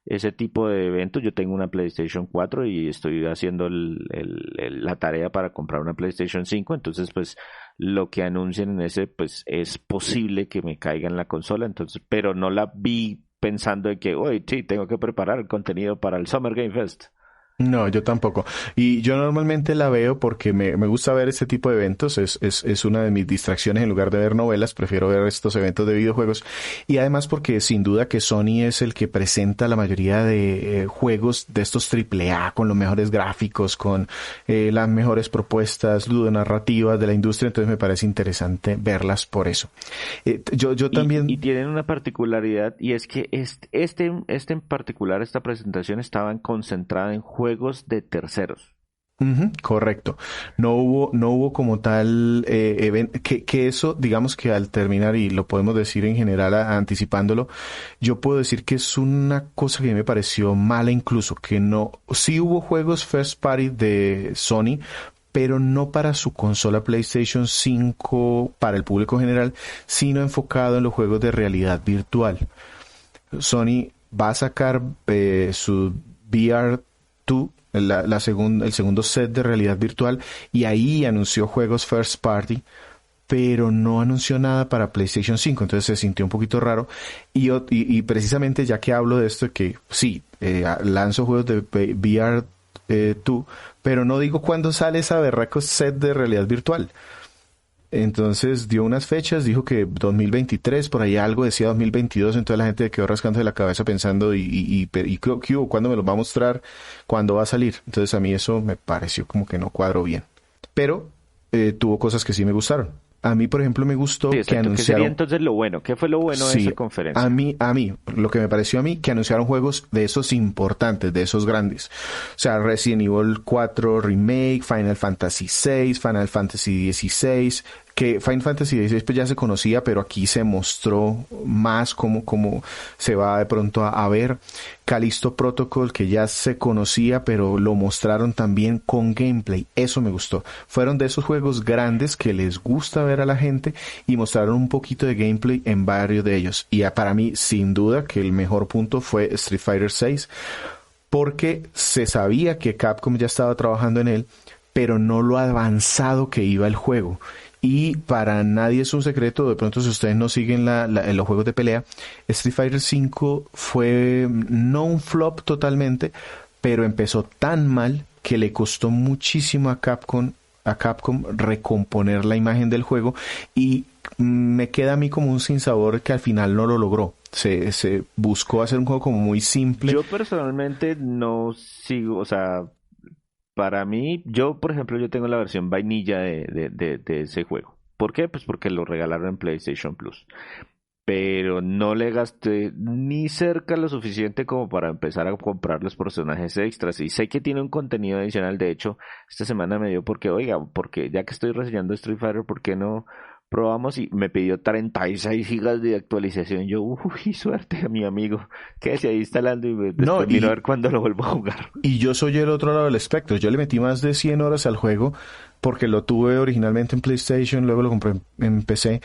ese tipo de eventos. Yo tengo una PlayStation 4 y estoy haciendo la tarea para comprar una PlayStation 5, entonces pues lo que anuncien en ese pues es posible que me caiga en la consola, entonces, pero no la vi pensando en que, oye, sí, tengo que preparar el contenido para el Summer Game Fest. No, yo tampoco. Y yo normalmente la veo porque me gusta ver este tipo de eventos. Es una de mis distracciones en lugar de ver novelas. Prefiero ver estos eventos de videojuegos. Y además porque sin duda que Sony es el que presenta la mayoría de juegos de estos triple A con los mejores gráficos, con las mejores propuestas ludonarrativas de la industria. Entonces me parece interesante verlas por eso. Yo Y también. tienen una particularidad y es que este en particular, esta presentación estaba concentrada en juegos de terceros. Ujú, correcto. No hubo como tal que eso, digamos que al terminar, y lo podemos decir en general anticipándolo, yo puedo decir que es una cosa que a mí me pareció mala incluso, que no, sí hubo juegos first party de Sony, pero no para su consola PlayStation 5 para el público general, sino enfocado en los juegos de realidad virtual. Sony va a sacar su VR2, el segundo set de realidad virtual, y ahí anunció juegos first party, pero no anunció nada para PlayStation 5, entonces se sintió un poquito raro. Y precisamente ya que hablo de esto, que sí, lanzo juegos de VR2, pero no digo cuándo sale esa berraco set de realidad virtual. Entonces dio unas fechas, dijo que 2023, por ahí algo decía 2022, entonces la gente quedó rascándose la cabeza pensando ¿qué hubo? ¿Cuándo me lo va a mostrar? ¿Cuándo va a salir? Entonces a mí eso me pareció como que no cuadró bien. Pero tuvo cosas que sí me gustaron. A mí, por ejemplo, me Sí, gustó que exacto. ¿Qué sería anunciaron. entonces lo bueno? ¿Qué fue lo bueno de esa Sí, a conferencia? mí, a mí, lo que me pareció a mí, que anunciaron juegos de esos importantes, de esos grandes. O sea, Resident Evil 4 Remake, Final Fantasy 6, Final Fantasy 16, que Final Fantasy 16 pues ya se conocía, pero aquí se mostró más cómo se va de pronto a ver. Callisto Protocol, que ya se conocía, pero lo mostraron también con gameplay. Eso me gustó. Fueron de esos juegos grandes que les gusta ver a la gente y mostraron un poquito de gameplay en varios de ellos. Y para mí, sin duda, que el mejor punto fue Street Fighter 6, porque se sabía que Capcom ya estaba trabajando en él, pero no lo avanzado que iba el juego. Y para nadie es un secreto, de pronto si ustedes no siguen en los juegos de pelea, Street Fighter 5 fue no un flop totalmente, pero empezó tan mal que le costó muchísimo a Capcom recomponer la imagen del juego y me queda a mí como un sinsabor que al final no lo logró. Se buscó hacer un juego como muy simple. Yo personalmente no sigo, o sea, para mí, yo por ejemplo, yo tengo la versión vainilla de ese juego. ¿Por qué? Pues porque lo regalaron en PlayStation Plus. Pero no le gasté ni cerca lo suficiente como para empezar a comprar los personajes extras. Y sé que tiene un contenido adicional. De hecho, esta semana me dio porque, oiga, porque ya que estoy reseñando Street Fighter, ¿por qué no probamos? Y me pidió 36 gigas de actualización. Yo, uy, suerte a mi amigo. Quédese ahí instalando y No, después miro a ver cuándo lo vuelvo a jugar. y yo soy el otro lado del espectro. Yo le metí más de 100 horas al juego porque lo tuve originalmente en PlayStation, luego lo compré en PC.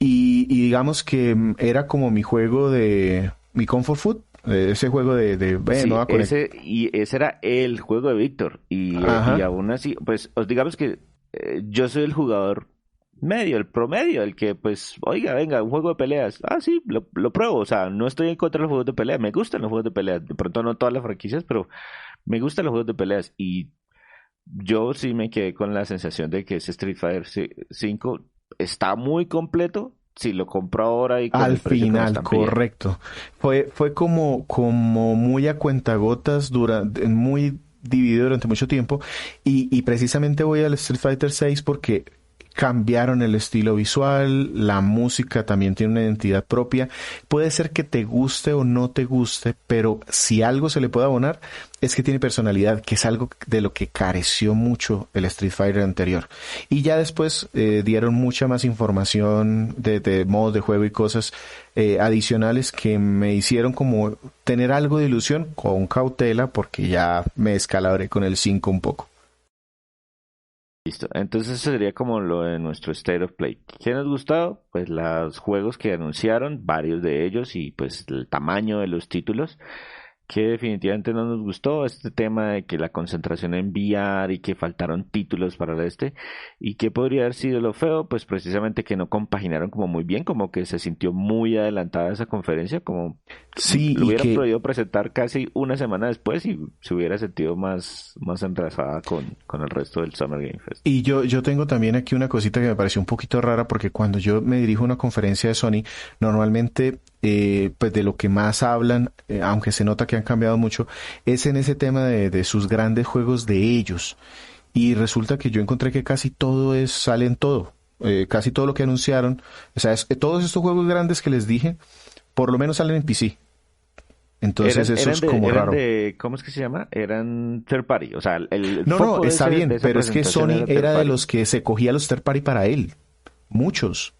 Y digamos que era como mi juego de mi comfort food, ese juego no va Sí, a conectar. ese era el juego de Víctor. Y Ajá. aún así, pues, os digamos que yo soy el jugador medio, el promedio, el que, pues, oiga, venga, un juego de peleas. Ah, sí, lo pruebo. O sea, no estoy en contra de los juegos de peleas. Me gustan los juegos de peleas. De pronto no todas las franquicias, pero me gustan los juegos de peleas. Y yo sí me quedé con la sensación de que ese Street Fighter 5 está muy completo. Si lo compro ahora y con Al el precio que me final, están pidiendo. correcto. Fue como muy a cuentagotas, muy dividido durante mucho tiempo y precisamente voy al Street Fighter 6 porque cambiaron el estilo visual, la música también tiene una identidad propia. Puede ser que te guste o no te guste, pero si algo se le puede abonar es que tiene personalidad, que es algo de lo que careció mucho el Street Fighter anterior. Y ya después dieron mucha más información de modos de juego y cosas adicionales que me hicieron como tener algo de ilusión con cautela, porque ya me escalabré con el 5 un poco. Listo. Entonces eso sería como lo de nuestro State of Play. ¿Qué nos gustó? Pues los juegos que anunciaron, varios de ellos y pues el tamaño de los títulos. Que definitivamente no nos gustó este tema de que la concentración en VR y que faltaron títulos para y que podría haber sido lo feo, pues precisamente que no compaginaron como muy bien, como que se sintió muy adelantada esa conferencia, como Sí, lo y hubieran que podido presentar casi una semana después y se hubiera sentido más enlazada con el resto del Summer Game Fest. Y yo tengo también aquí una cosita que me pareció un poquito rara porque cuando yo me dirijo a una conferencia de Sony, normalmente pues de lo que más hablan, aunque se nota que han cambiado mucho, es en ese tema de sus grandes juegos de ellos. Y resulta que yo encontré que casi todo sale en todo. Casi todo lo que anunciaron, o sea, todos estos juegos grandes que les dije, por lo menos salen en PC. Entonces eso es como Eran raro. de, ¿cómo es que se llama? Eran third party, o sea, el No, no, foco está de bien, esa pero es que presentación Sony era third era de party. los que se cogía los third party para él. Muchos.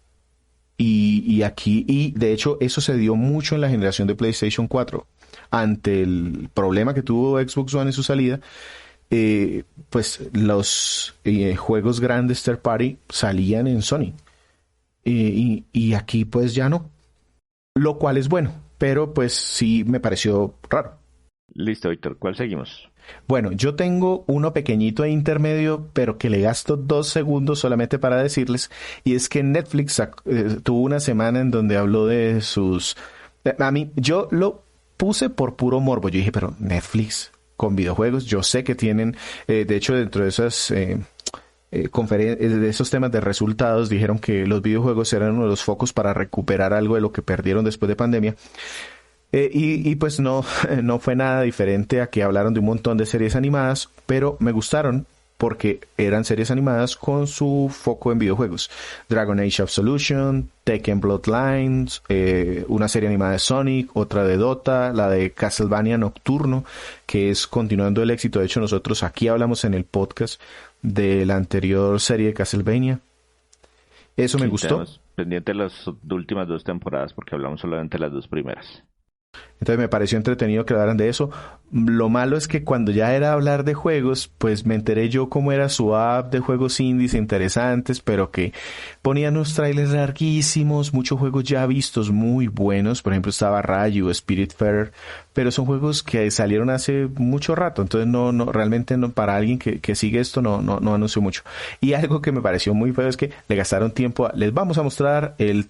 Y aquí, y de hecho eso se dio mucho en la generación de PlayStation 4. Ante el problema que tuvo Xbox One en su salida, pues los juegos grandes third party salían en Sony. Y aquí pues ya no. Lo cual es bueno, pero pues sí me pareció raro. Listo, Víctor, ¿cuál seguimos? Bueno, yo tengo uno pequeñito e intermedio, pero que le gasto 2 segundos solamente para decirles, y es que Netflix tuvo una semana en donde habló de sus... A mí, yo lo puse por puro morbo, yo dije, pero Netflix con videojuegos, yo sé que tienen, de hecho dentro de esas... de esos temas de resultados dijeron que los videojuegos eran uno de los focos para recuperar algo de lo que perdieron después de pandemia. Y pues no, no fue nada diferente a que hablaron de un montón de series animadas, pero me gustaron porque eran series animadas con su foco en videojuegos. Dragon Age Absolution, Tekken Bloodlines, una serie animada de Sonic, otra de Dota, la de Castlevania Nocturno, que es continuando el éxito. De hecho, nosotros aquí hablamos en el podcast de la anterior serie de Castlevania. Eso me Sí, gustó. tenemos pendiente las últimas dos temporadas porque hablamos solamente de las dos primeras. Entonces me pareció entretenido que hablaran de eso. Lo malo es que cuando ya era hablar de juegos, pues me enteré yo cómo era su app de juegos indies interesantes, pero que ponían unos trailers larguísimos, muchos juegos ya vistos muy buenos. Por ejemplo, estaba Rayu, Spiritfarer, pero son juegos que salieron hace mucho rato. Entonces realmente no, para alguien que sigue esto no anunció mucho. Y algo que me pareció muy feo es que le gastaron tiempo les vamos a mostrar el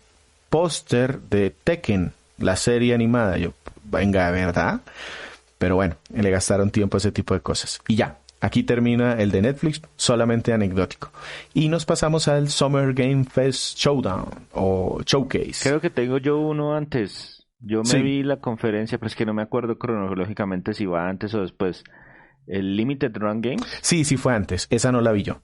póster de Tekken, la serie animada. Yo, venga, ¿verdad? Pero bueno, le gastaron tiempo a ese tipo de cosas. Y ya, aquí termina el de Netflix, solamente anecdótico. Y nos pasamos al Summer Game Fest Showdown o Showcase. Creo que tengo yo uno antes. Yo me Sí, vi la conferencia, pero es que no me acuerdo cronológicamente si va antes o después. El Limited Run Games. sí fue antes. Esa no la vi yo.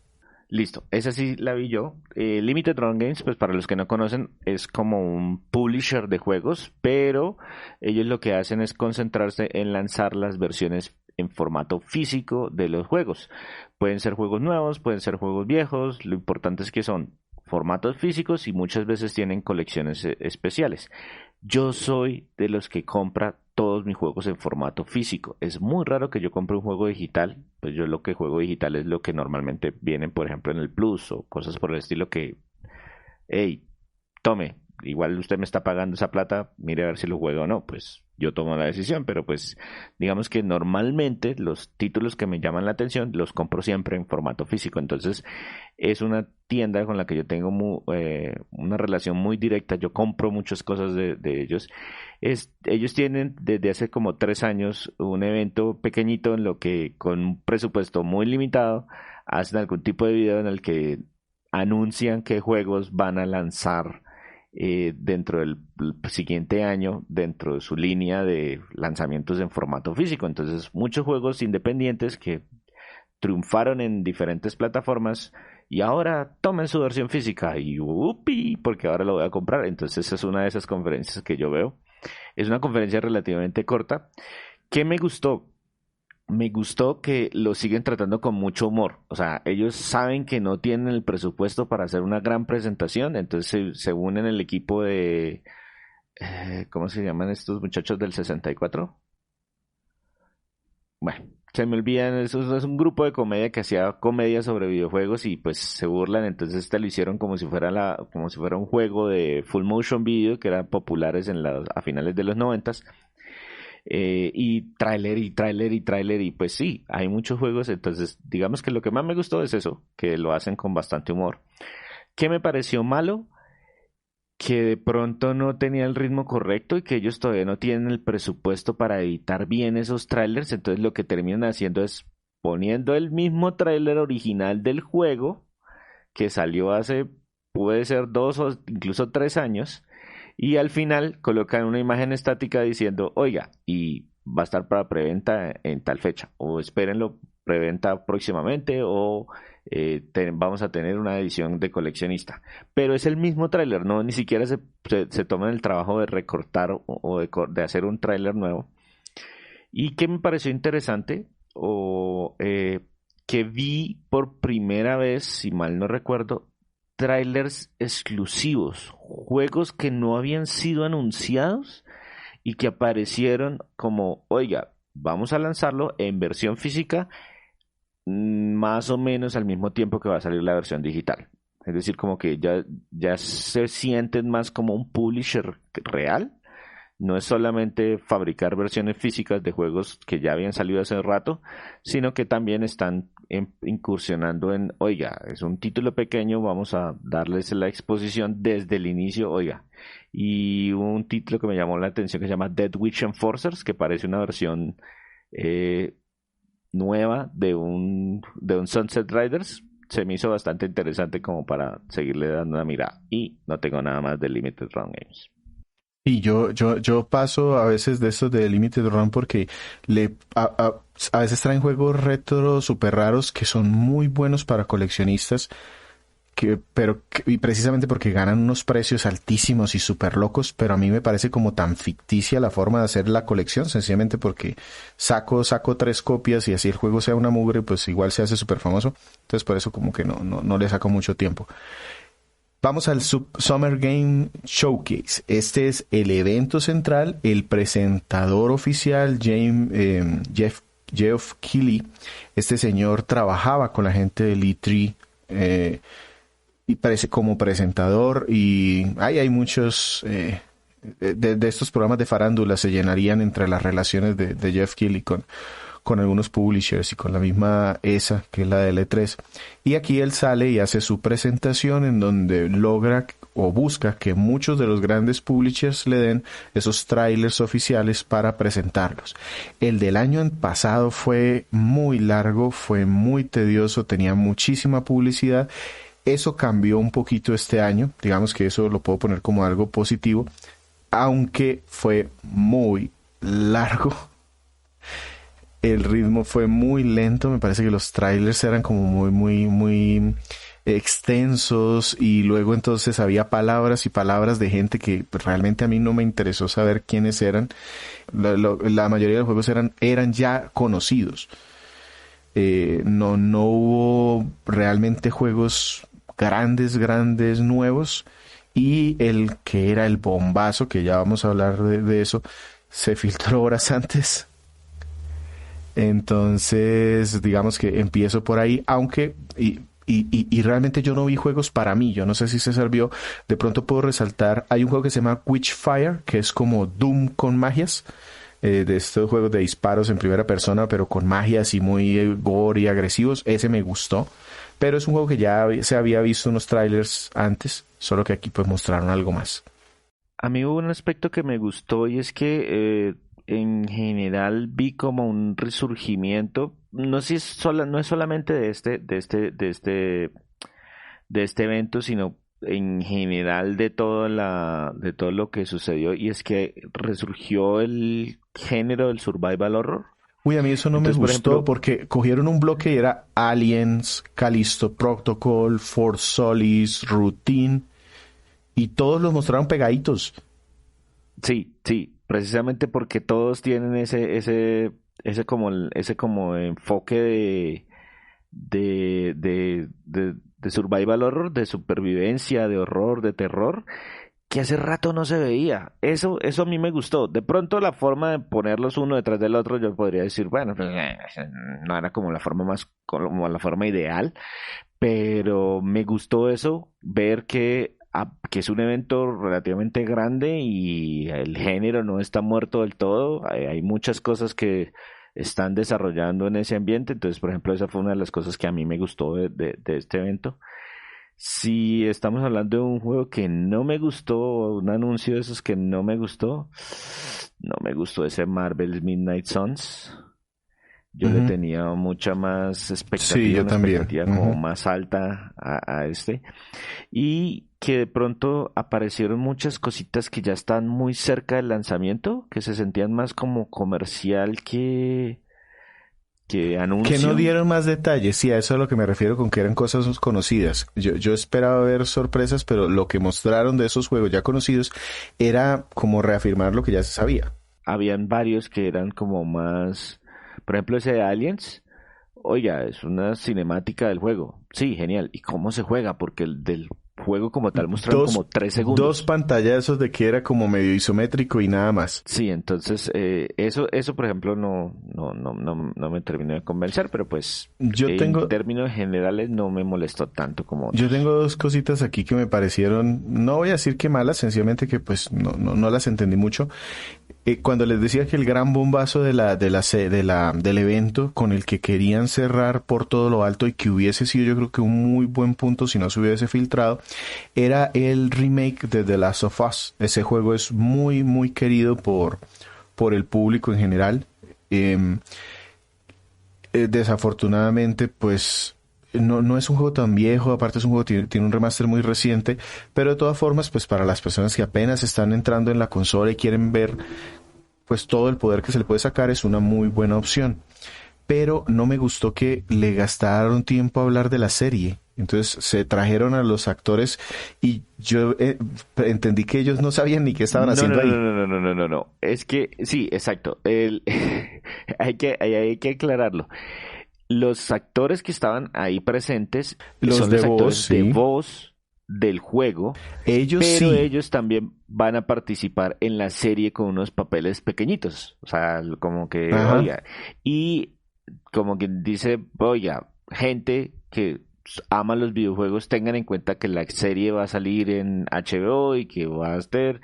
Listo, esa sí la vi yo. Limited Run Games, pues para los que no conocen, es como un publisher de juegos, pero ellos lo que hacen es concentrarse en lanzar las versiones en formato físico de los juegos. Pueden ser juegos nuevos, pueden ser juegos viejos, lo importante es que son formatos físicos y muchas veces tienen colecciones especiales. Yo soy de los que compra todos mis juegos en formato físico. Es muy raro que yo compre un juego digital. Pues yo lo que juego digital es lo que normalmente vienen, por ejemplo, en el Plus o cosas por el estilo que, hey, tome, igual usted me está pagando esa plata, mire a ver si lo juego o no. Pues yo tomo la decisión, pero pues digamos que normalmente los títulos que me llaman la atención los compro siempre en formato físico. Entonces es una tienda con la que yo tengo una relación muy directa. Yo compro muchas cosas de ellos. Ellos tienen desde hace como 3 años un evento pequeñito en lo que con un presupuesto muy limitado hacen algún tipo de video en el que anuncian qué juegos van a lanzar dentro del siguiente año, dentro de su línea de lanzamientos en formato físico. Entonces, muchos juegos independientes que triunfaron en diferentes plataformas y ahora tomen su versión física y ¡upi! Porque ahora lo voy a comprar. Entonces, esa es una de esas conferencias que yo veo. Es una conferencia relativamente corta. ¿Qué me gustó? Me gustó que lo siguen tratando con mucho humor. O sea, ellos saben que no tienen el presupuesto para hacer una gran presentación, entonces se unen el equipo de... ¿cómo se llaman estos muchachos del 64? Bueno, se me olvidan, eso es un grupo de comedia que hacía comedia sobre videojuegos y pues se burlan, entonces este lo hicieron como si fuera como si fuera un juego de full motion video que eran populares a finales de los 90. Y tráiler y tráiler y tráiler y pues sí, hay muchos juegos, entonces digamos que lo que más me gustó es eso, que lo hacen con bastante humor. ¿Qué me pareció malo? Que de pronto no tenía el ritmo correcto y que ellos todavía no tienen el presupuesto para editar bien esos trailers, entonces lo que terminan haciendo es poniendo el mismo tráiler original del juego que salió hace, puede ser 2 o incluso 3 años, y al final colocan una imagen estática diciendo, oiga, y va a estar para preventa en tal fecha, o espérenlo preventa próximamente, o vamos a tener una edición de coleccionista. Pero es el mismo tráiler, no, ni siquiera se toman el trabajo de recortar de hacer un tráiler nuevo. ¿Y qué me pareció interesante? Que vi por primera vez, si mal no recuerdo, trailers exclusivos, juegos que no habían sido anunciados y que aparecieron como, oiga, vamos a lanzarlo en versión física más o menos al mismo tiempo que va a salir la versión digital. Es decir, como que ya se sienten más como un publisher real. No es solamente fabricar versiones físicas de juegos que ya habían salido hace rato, sino que también están incursionando en, oiga, es un título pequeño, vamos a darles la exposición desde el inicio, oiga. Y un título que me llamó la atención que se llama Dead Witch Enforcers, que parece una versión nueva de un Sunset Riders. Se me hizo bastante interesante como para seguirle dando una mirada. Y no tengo nada más de Limited Run Games. Y yo paso a veces de estos de Limited Run porque a veces traen juegos retro súper raros que son muy buenos para coleccionistas, y precisamente porque ganan unos precios altísimos y súper locos, pero a mí me parece como tan ficticia la forma de hacer la colección, sencillamente porque saco 3 copias y así el juego sea una mugre, pues igual se hace súper famoso. Entonces por eso como que no le saco mucho tiempo. Vamos al Summer Game Showcase. Este es el evento central. El presentador oficial, Geoff Keighley, este señor trabajaba con la gente del E3 y parece como presentador, y hay muchos de estos programas de farándula se llenarían entre las relaciones de Geoff Keighley con algunos publishers y con la misma ESA, que es la de L3. Y aquí él sale y hace su presentación en donde logra o busca que muchos de los grandes publishers le den esos trailers oficiales para presentarlos. El del año pasado fue muy largo, fue muy tedioso, tenía muchísima publicidad. Eso cambió un poquito este año, digamos que eso lo puedo poner como algo positivo, aunque fue muy largo. El ritmo fue muy lento, me parece que los trailers eran como muy extensos, y luego entonces había palabras y palabras de gente que realmente a mí no me interesó saber quiénes eran. La mayoría de los juegos eran ya conocidos. No hubo realmente juegos grandes nuevos, y el que era el bombazo, que ya vamos a hablar de eso, se filtró horas antes. Entonces, digamos que empiezo por ahí, aunque, y realmente yo no vi juegos para mí, yo no sé si César vio, de pronto puedo resaltar, hay un juego que se llama Witchfire, que es como Doom con magias, de estos juegos de disparos en primera persona, pero con magias y muy gore y agresivos. Ese me gustó, pero es un juego que ya se había visto unos trailers antes, solo que aquí pues mostraron algo más. A mí hubo un aspecto que me gustó y es que en general vi como un resurgimiento, no sé si no es solamente de este evento, sino en general de todo lo que sucedió, y es que resurgió el género del survival horror. Uy, a mí eso no me Entonces, por gustó ejemplo, porque cogieron un bloque y era Aliens, Callisto Protocol, For Solis, Routine, y todos los mostraron pegaditos. sí, sí, precisamente porque todos tienen ese como enfoque de survival horror, de supervivencia, de horror, de terror, que hace rato no se veía. Eso a mí me gustó. De pronto la forma de ponerlos uno detrás del otro, yo podría decir, bueno, pues, no era como la forma como la forma ideal, pero me gustó eso, ver que es un evento relativamente grande y el género no está muerto del todo. Hay muchas cosas que están desarrollando en ese ambiente. Entonces, por ejemplo, esa fue una de las cosas que a mí me gustó de este evento. Si estamos hablando de un juego que no me gustó, o un anuncio de esos que no me gustó ese Marvel's Midnight Suns. Yo le Ujú. tenía mucha más Sí, expectativa, yo una también. expectativa como Ujú. más alta a este. Y que de pronto aparecieron muchas cositas que ya están muy cerca del lanzamiento, que se sentían más como comercial que Que no anuncio. dieron más detalles, sí, a eso es a lo que me refiero con que eran cosas conocidas. Yo esperaba ver sorpresas, pero lo que mostraron de esos juegos ya conocidos era como reafirmar lo que ya se sabía. Habían varios que eran como más, por ejemplo, ese de Aliens. Oiga, es una cinemática del juego. Sí, genial. ¿Y cómo se juega? Porque el del juego como tal mostraron como tres Dos segundos. pantallazos de que era como medio isométrico y nada más. Sí, entonces eso por ejemplo no me terminó de convencer, pero pues Yo en tengo, términos generales no me molestó tanto como yo tengo otros. dos cositas aquí que me parecieron, no voy a decir que malas, sencillamente que pues no las entendí mucho. Cuando les decía que el gran bombazo del evento con el que querían cerrar por todo lo alto y que hubiese sido yo creo que un muy buen punto si no se hubiese filtrado, era el remake de The Last of Us. Ese juego es muy, muy querido por el público en general. Em, Desafortunadamente, pues no es un juego tan viejo, aparte es un juego que tiene un remaster muy reciente, pero de todas formas, pues para las personas que apenas están entrando en la consola y quieren ver pues todo el poder que se le puede sacar, es una muy buena opción. Pero no me gustó que le gastaron tiempo a hablar de la serie. Entonces se trajeron a los actores y yo entendí que ellos no sabían ni qué estaban No, no, haciendo no, ahí. no, no, no, no, no, no. Es que sí, exacto. Hay que aclararlo. Los actores que estaban ahí presentes Los son de los voz, actores de sí. voz del juego, Ellos pero sí. ellos también van a participar en la serie con unos papeles pequeñitos. O sea, como que, Ajá. oiga, y como que dice, oiga, gente que ama los videojuegos, tengan en cuenta que la serie va a salir en HBO y que va a estar,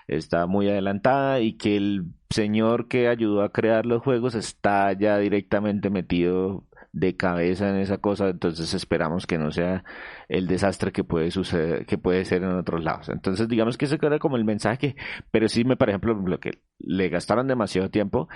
está muy adelantada y que el señor que ayudó a crear los juegos está ya directamente metido de cabeza en esa cosa, entonces esperamos que no sea el desastre que puede suceder, que puede ser en otros lados. Entonces, digamos que ese era como el mensaje, pero sí me, por ejemplo, lo que le gastaron demasiado tiempo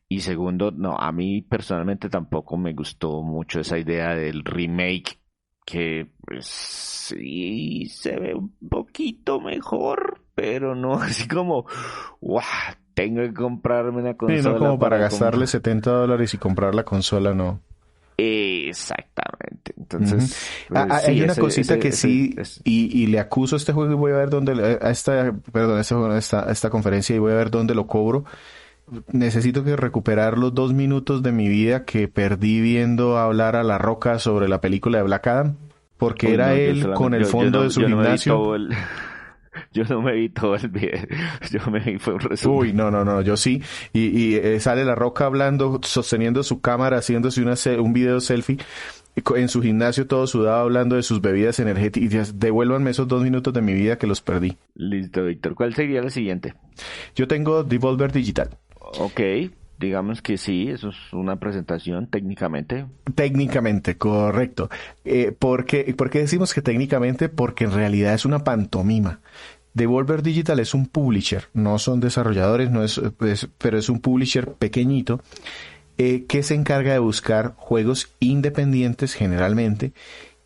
y segundo, no, a mí personalmente tampoco me gustó mucho esa idea del remake que pues sí se ve un poquito mejor, pero no así como, wow, tengo que comprarme una Sí, no consola como para para gastarle comprar. $70 y comprar la consola, no. Exactamente. Ujú. Entonces, pues, Hay sí, una cosita que sí, ese. y le acuso a este juego y voy a ver dónde, a esta, perdón, a este juego, a esta conferencia y voy a ver dónde lo cobro. Necesito que recuperar los 2 minutos de mi vida que perdí viendo hablar a La Roca sobre la película de Black Adam, porque Uy, era no, él con el fondo de su yo no me vi gimnasio. todo el, yo no me vi todo el video, yo me vi fue un resumen. Uy, no, yo sí. Y sale La Roca hablando, sosteniendo su cámara, haciéndose un video selfie en su gimnasio todo sudado hablando de sus bebidas energéticas. Y devuélvanme esos 2 minutos de mi vida que los perdí. Listo, Víctor. ¿Cuál sería la siguiente? Yo tengo Devolver Digital. Ok, digamos que sí, eso es una presentación técnicamente. Técnicamente, correcto. ¿Por qué decimos que técnicamente? Porque en realidad es una pantomima. Devolver Digital es un publisher, no son desarrolladores, no es, pero es un publisher pequeñito que se encarga de buscar juegos independientes generalmente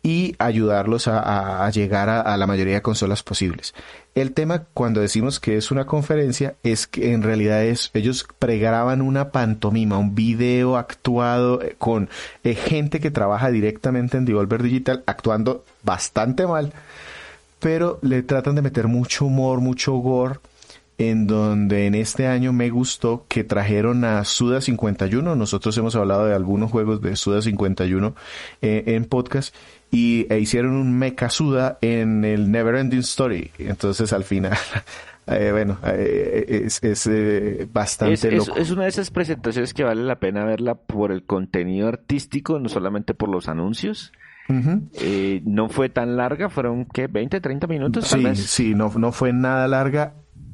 y ayudarlos a llegar a la mayoría de consolas posibles. El tema cuando decimos que es una conferencia es que en realidad ellos pregraban una pantomima, un video actuado con gente que trabaja directamente en Devolver Digital actuando bastante mal, pero le tratan de meter mucho humor, mucho gore, en donde en este año me gustó que trajeron a Suda51. Nosotros hemos hablado de algunos juegos de Suda51 en podcast, e hicieron un mecha Suda en el Neverending Story. Entonces al final es bastante loco. Es una de esas presentaciones que vale la pena verla por el contenido artístico, no solamente por los anuncios. Uh-huh. No fue tan larga, fueron ¿qué? 20, 30 minutos tal vez. Sí, no fue nada larga.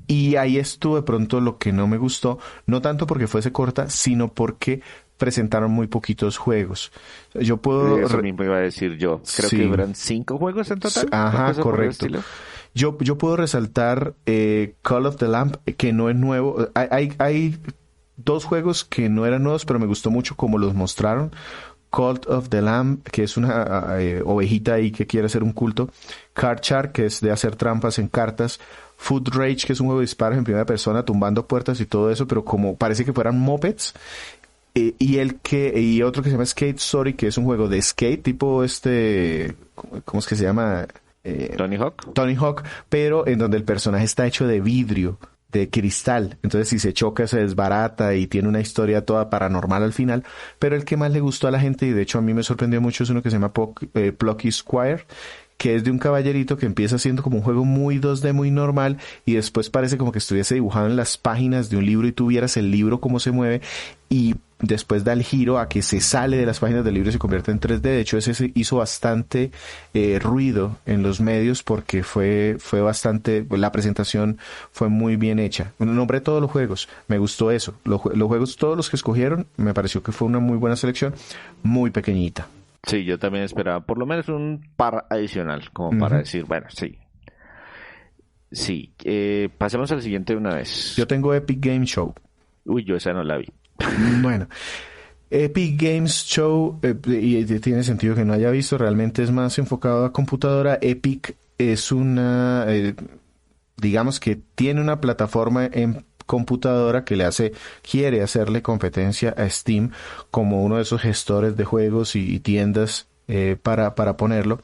Y ahí estuvo de pronto lo que no me gustó, no tanto porque fuese corta, sino porque presentaron muy poquitos juegos. Yo puedo... Eso mismo iba a decir yo. Creo que eran 5 juegos en total. Ajá, correcto. Yo puedo resaltar Call of the Lamb, que no es nuevo. Hay 2 juegos que no eran nuevos, pero me gustó mucho como los mostraron. Cult of the Lamb, que es una ovejita ahí que quiere hacer un culto. Card Shark, que es de hacer trampas en cartas. Food Rage, que es un juego de disparos en primera persona, tumbando puertas y todo eso, pero como parece que fueran mopeds. Y otro que se llama Skate Story, que es un juego de skate, tipo ¿cómo es que se llama? Tony Hawk. Tony Hawk, pero en donde el personaje está hecho de vidrio, de cristal. Entonces si se choca se desbarata y tiene una historia toda paranormal al final. Pero el que más le gustó a la gente, y de hecho a mí me sorprendió mucho, es uno que se llama Plucky Squire, que es de un caballerito que empieza siendo como un juego muy 2D, muy normal, y después parece como que estuviese dibujado en las páginas de un libro y tú vieras el libro cómo se mueve, y después da el giro a que se sale de las páginas del libro y se convierte en 3D. De hecho, ese hizo bastante ruido en los medios porque fue bastante... La presentación fue muy bien hecha. Nombré todos los juegos. Me gustó eso. Los juegos, todos los que escogieron, me pareció que fue una muy buena selección. Muy pequeñita. Sí, yo también esperaba por lo menos un par adicional, como para decir, bueno, sí. Sí, pasemos al siguiente de una vez. Yo tengo Epic Game Show. Uy, yo esa no la vi. Bueno, Epic Games Show, y tiene sentido que no haya visto, realmente es más enfocado a computadora. Epic es digamos que tiene una plataforma en computadora que quiere hacerle competencia a Steam como uno de esos gestores de juegos y tiendas para ponerlo,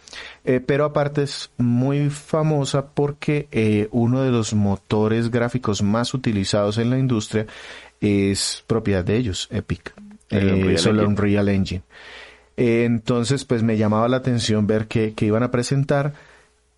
pero aparte es muy famosa porque uno de los motores gráficos más utilizados en la industria es propiedad de ellos, Epic, el Unreal Engine. Entonces pues me llamaba la atención ver que iban a presentar,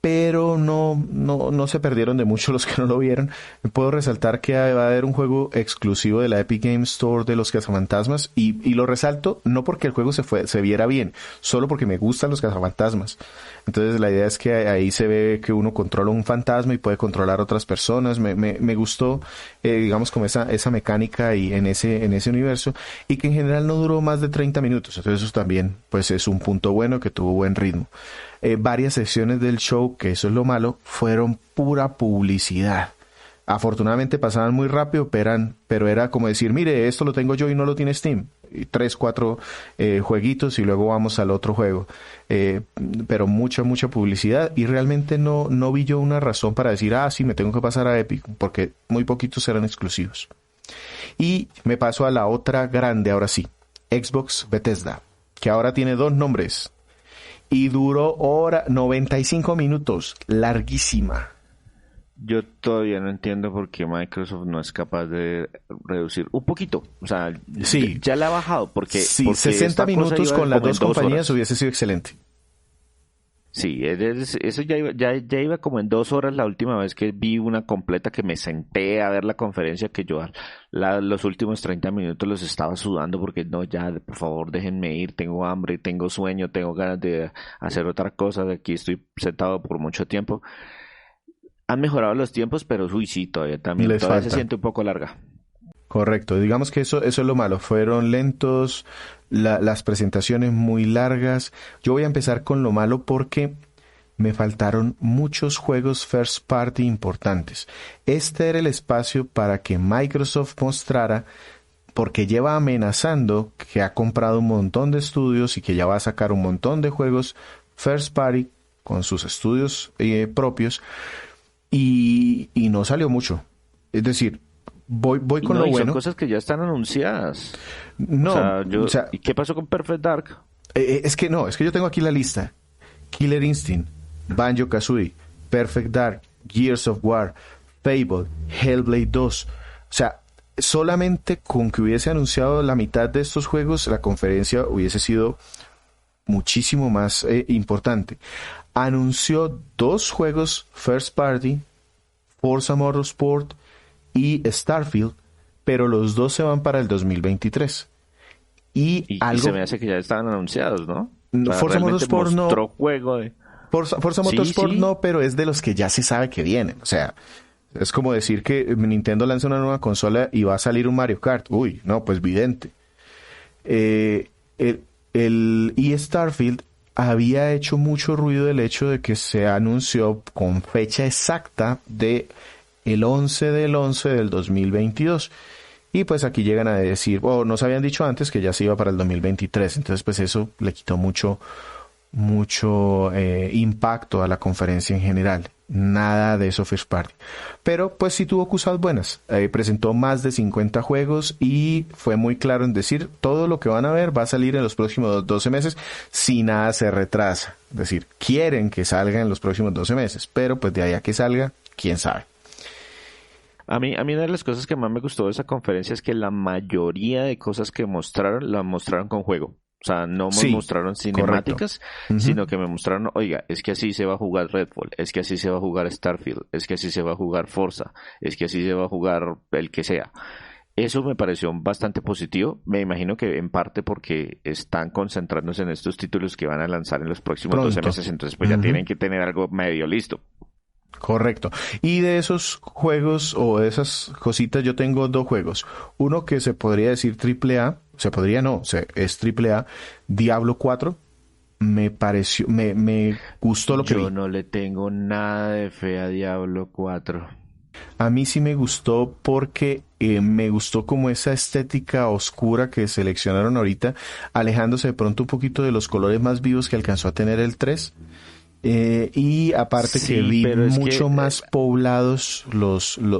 pero no se perdieron de mucho los que no lo vieron. Puedo resaltar que va a haber un juego exclusivo de la Epic Game Store de los cazafantasmas, y lo resalto no porque el juego se viera bien, solo porque me gustan los cazafantasmas. Entonces la idea es que ahí se ve que uno controla un fantasma y puede controlar otras personas. Me gustó, digamos, como esa mecánica y en ese universo, y que en general no duró más de 30 minutos. Entonces eso también pues es un punto bueno, que tuvo buen ritmo. Varias secciones del show, que eso es lo malo, fueron pura publicidad. Afortunadamente pasaban muy rápido, pero era como decir, mire, esto lo tengo yo y no lo tiene Steam. 3, 4 jueguitos y luego vamos al otro juego. Pero mucha publicidad, y realmente no vi yo una razón para decir, sí, me tengo que pasar a Epic, porque muy poquitos eran exclusivos. Y me paso a la otra grande, ahora sí, Xbox Bethesda, que ahora tiene 2 nombres. Y duró 95 minutos, larguísima. Yo todavía no entiendo por qué Microsoft no es capaz de reducir un poquito. O sea, sí, ya la ha bajado. Porque 60 minutos con las 2 compañías hubiese sido excelente. Sí, eso ya iba como en 2 horas la última vez que vi una completa, que me senté a ver la conferencia, que yo los últimos 30 minutos los estaba sudando porque no, ya, por favor, déjenme ir, tengo hambre, tengo sueño, tengo ganas de hacer otra cosa, de aquí estoy sentado por mucho tiempo. Han mejorado los tiempos, pero sí, todavía se siente un poco larga. Correcto, digamos que eso es lo malo, fueron lentos, las presentaciones muy largas. Yo voy a empezar con lo malo porque me faltaron muchos juegos first party importantes. Este era el espacio para que Microsoft mostrara, porque lleva amenazando que ha comprado un montón de estudios y que ya va a sacar un montón de juegos first party, con sus estudios propios, y no salió mucho. Es decir, voy con lo bueno. Son cosas que ya están anunciadas. No, o sea, ¿y qué pasó con Perfect Dark? Es que yo tengo aquí la lista. Killer Instinct, Banjo-Kazooie, Perfect Dark, Gears of War, Fable, Hellblade 2. O sea, solamente con que hubiese anunciado la mitad de estos juegos, la conferencia hubiese sido muchísimo más importante. Anunció 2 juegos first party, Forza Motorsport y Starfield, pero los 2 se van para el 2023. Y se me hace que ya estaban anunciados, ¿no? Forza Motorsport no. Juego de... Forza Motorsport no, pero es de los que ya se sabe que vienen. O sea, es como decir que Nintendo lanza una nueva consola y va a salir un Mario Kart. Uy, no, pues vidente. Y Starfield había hecho mucho ruido del hecho de que se anunció con fecha exacta de el 11 del 11 del 2022. Y pues aquí llegan a decir, nos habían dicho antes que ya se iba para el 2023. Entonces pues eso le quitó mucho impacto a la conferencia en general. Nada de eso first party. Pero pues sí tuvo cosas buenas. Presentó más de 50 juegos y fue muy claro en decir, todo lo que van a ver va a salir en los próximos 12 meses si nada se retrasa. Es decir, quieren que salga en los próximos 12 meses, pero pues de ahí a que salga, quién sabe. A mí una de las cosas que más me gustó de esa conferencia es que la mayoría de cosas que mostraron, las mostraron con juego. O sea, no me mostraron cinemáticas, sino que me mostraron, oiga, es que así se va a jugar Redfall, es que así se va a jugar Starfield, es que así se va a jugar Forza, es que así se va a jugar el que sea. Eso me pareció bastante positivo. Me imagino que en parte porque están concentrándose en estos títulos que van a lanzar en los próximos 12 meses, entonces pues ya tienen que tener algo medio listo. Correcto. Y de esos juegos o de esas cositas yo tengo 2 juegos. Uno que se podría decir AAA, es AAA, Diablo 4. Me pareció, me gustó lo que vi. Yo no le tengo nada de fe a Diablo 4. A mí sí me gustó porque me gustó como esa estética oscura que seleccionaron ahorita, alejándose de pronto un poquito de los colores más vivos que alcanzó a tener el 3. Y aparte que vi mucho más poblados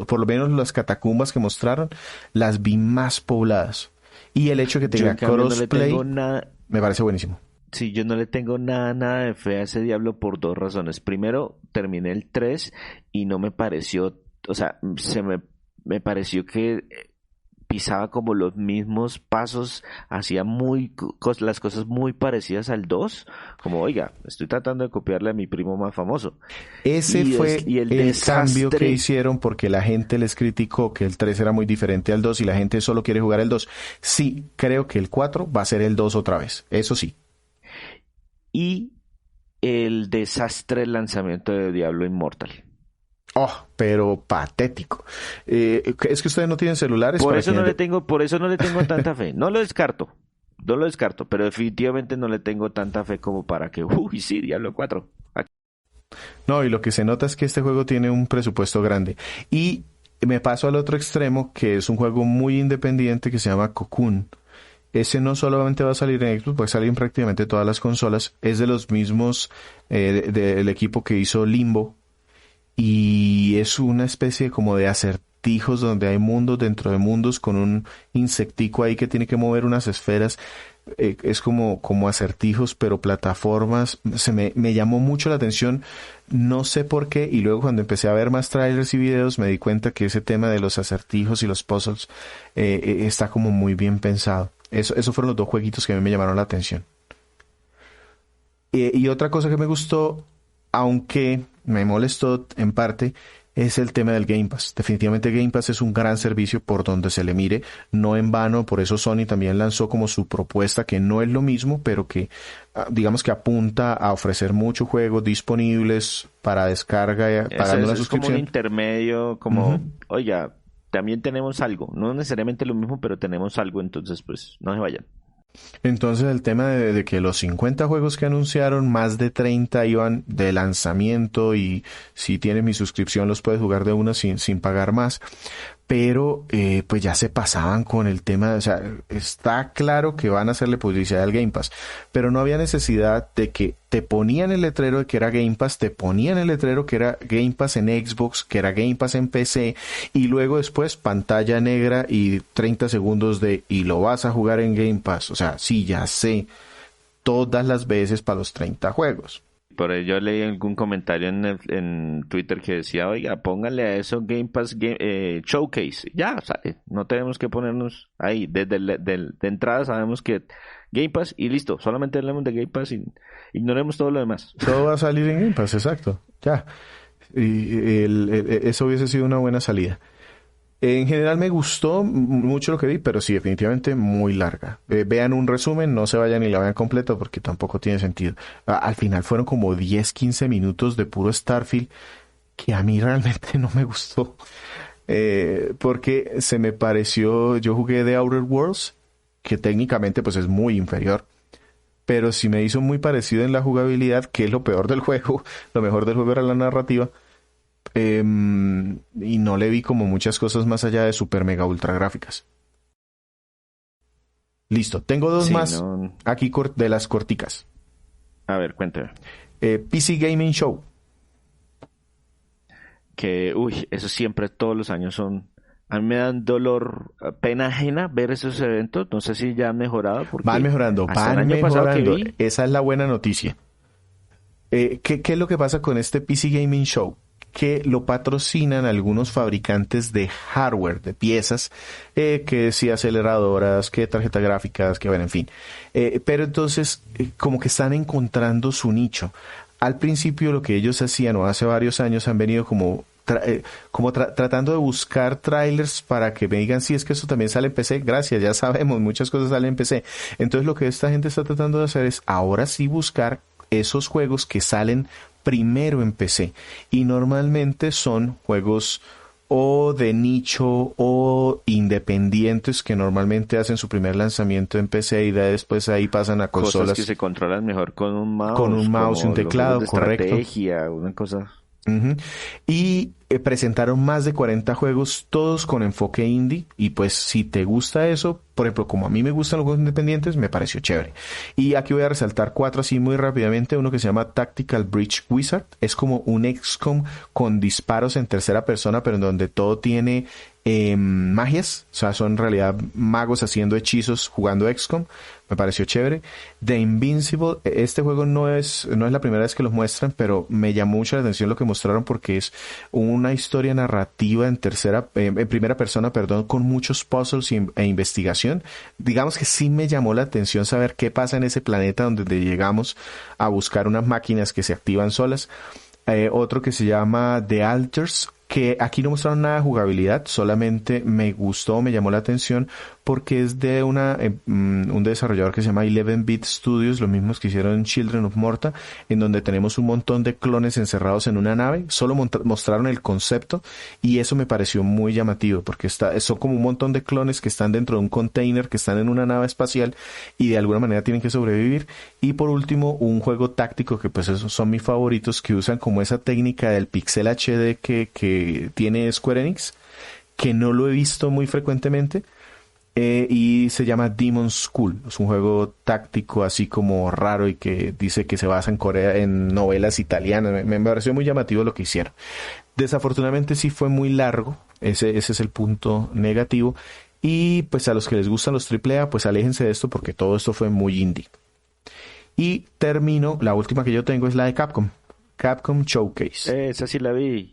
por lo menos las catacumbas que mostraron, las vi más pobladas. Y el hecho de que tenga crossplay me parece buenísimo. Sí, yo no le tengo nada de fe a ese Diablo por 2 razones. Primero, terminé el 3 y no me pareció, o sea, me pareció que pisaba como los mismos pasos, hacía las cosas muy parecidas al 2, como oiga, estoy tratando de copiarle a mi primo más famoso. Ese fue el cambio que hicieron porque la gente les criticó que el 3 era muy diferente al 2 y la gente solo quiere jugar el 2. Sí, creo que el 4 va a ser el 2 otra vez, eso sí. Y el desastre del lanzamiento de Diablo Immortal. Pero patético. Es que ustedes no tienen celulares. Por eso no le tengo tanta fe. No lo descarto, pero definitivamente no le tengo tanta fe como para que, sí, Diablo 4. No, y lo que se nota es que este juego tiene un presupuesto grande. Y me paso al otro extremo, que es un juego muy independiente que se llama Cocoon. Ese no solamente va a salir en Xbox, va a salir en prácticamente todas las consolas. Es de los mismos del equipo que hizo Limbo. Y es una especie como de acertijos donde hay mundos dentro de mundos con un insectico ahí que tiene que mover unas esferas. Es como acertijos, pero plataformas. Me llamó mucho la atención, no sé por qué, y luego cuando empecé a ver más trailers y videos me di cuenta que ese tema de los acertijos y los puzzles está como muy bien pensado. Esos fueron los 2 jueguitos que a mí me llamaron la atención. Y otra cosa que me gustó, aunque me molestó en parte, es el tema del Game Pass. Definitivamente Game Pass es un gran servicio por donde se le mire, no en vano. Por eso Sony también lanzó como su propuesta, que no es lo mismo, pero que digamos que apunta a ofrecer muchos juegos disponibles para descarga pagando una suscripción. Es como un intermedio, como, oiga, también tenemos algo, no necesariamente lo mismo, pero tenemos algo, entonces pues no se vayan. Entonces el tema de que los 50 juegos que anunciaron, más de 30 iban de lanzamiento y si tienes mi suscripción los puedes jugar de una sin pagar más. pero pues ya se pasaban con el tema, o sea, está claro que van a hacerle publicidad al Game Pass, pero no había necesidad de que te ponían el letrero de que era Game Pass, te ponían el letrero que era Game Pass en Xbox, que era Game Pass en PC, y luego después pantalla negra y 30 segundos de y lo vas a jugar en Game Pass. O sea, sí, ya sé, todas las veces para los 30 juegos. Por ello leí algún comentario en Twitter que decía, oiga, póngale a eso Game Pass Showcase. Ya, sale. No tenemos que ponernos ahí. Desde de entrada sabemos que Game Pass y listo. Solamente hablemos de Game Pass y ignoremos todo lo demás. Todo va a salir en Game Pass, exacto. Ya. Y eso hubiese sido una buena salida. En general me gustó mucho lo que vi, pero sí, definitivamente muy larga. Vean un resumen, no se vayan y la vean completo porque tampoco tiene sentido. Al final fueron como 10, 15 minutos de puro Starfield que a mí realmente no me gustó. Porque se me pareció, yo jugué The Outer Worlds, que técnicamente pues es muy inferior, pero sí me hizo muy parecido en la jugabilidad, que es lo peor del juego. Lo mejor del juego era la narrativa. Y no le vi como muchas cosas más allá de super mega ultra gráficas. Listo, tengo dos Sí, más no. aquí de las corticas. A ver, cuénteme. PC Gaming Show. Que, uy, eso siempre todos los años son... A mí me dan dolor, pena ajena ver esos eventos. No sé si ya han mejorado Van porque mejorando, hasta el van año pasado que mejorando. vi, Esa es la buena noticia. ¿Qué es lo que pasa con este PC Gaming Show? Que lo patrocinan algunos fabricantes de hardware, de piezas, que sí aceleradoras, que tarjetas gráficas, que bueno, en fin. Pero entonces, como que están encontrando su nicho. Al principio lo que ellos hacían, o hace varios años, han venido como tratando de buscar trailers para que me digan si es que eso también sale en PC. Gracias, ya sabemos, muchas cosas salen en PC. Entonces lo que esta gente está tratando de hacer es ahora sí buscar esos juegos que salen primero en PC, y normalmente son juegos o de nicho o independientes que normalmente hacen su primer lanzamiento en PC y después ahí pasan a cosas que consolas se controlan mejor con un mouse y un como los juegos teclado, de correcto. estrategia, una cosa. Ujú. Y presentaron más de 40 juegos, todos con enfoque indie. Y pues si te gusta eso, por ejemplo, como a mí me gustan los juegos independientes, me pareció chévere. Y aquí voy a resaltar cuatro así muy rápidamente. Uno que se llama Tactical Bridge Wizard. Es como un XCOM con disparos en tercera persona, pero en donde todo tiene magias. O sea, son en realidad magos haciendo hechizos jugando XCOM. Me pareció chévere. The Invincible, este juego no es la primera vez que lo muestran, pero me llamó mucho la atención lo que mostraron porque es una historia narrativa en primera persona, perdón, con muchos puzzles e investigación. Digamos que sí me llamó la atención saber qué pasa en ese planeta donde llegamos a buscar unas máquinas que se activan solas. Otro que se llama The Alters, que aquí no mostraron nada de jugabilidad, solamente me gustó, me llamó la atención porque es de un desarrollador que se llama 11-Bit Studios, los mismos que hicieron Children of Morta, en donde tenemos un montón de clones encerrados en una nave. Solo mostraron el concepto y eso me pareció muy llamativo porque son como un montón de clones que están dentro de un container, que están en una nave espacial y de alguna manera tienen que sobrevivir. Y por último, un juego táctico que pues esos son mis favoritos, que usan como esa técnica del pixel HD que tiene Square Enix, que no lo he visto muy frecuentemente. Y se llama Demon's School. Es un juego táctico así como raro y que dice que se basa en novelas italianas. Me pareció muy llamativo lo que hicieron. Desafortunadamente sí fue muy largo. Ese es el punto negativo. Y pues a los que les gustan los AAA, pues aléjense de esto porque todo esto fue muy indie. Y termino, la última que yo tengo es la de Capcom. Capcom Showcase. Esa sí la vi.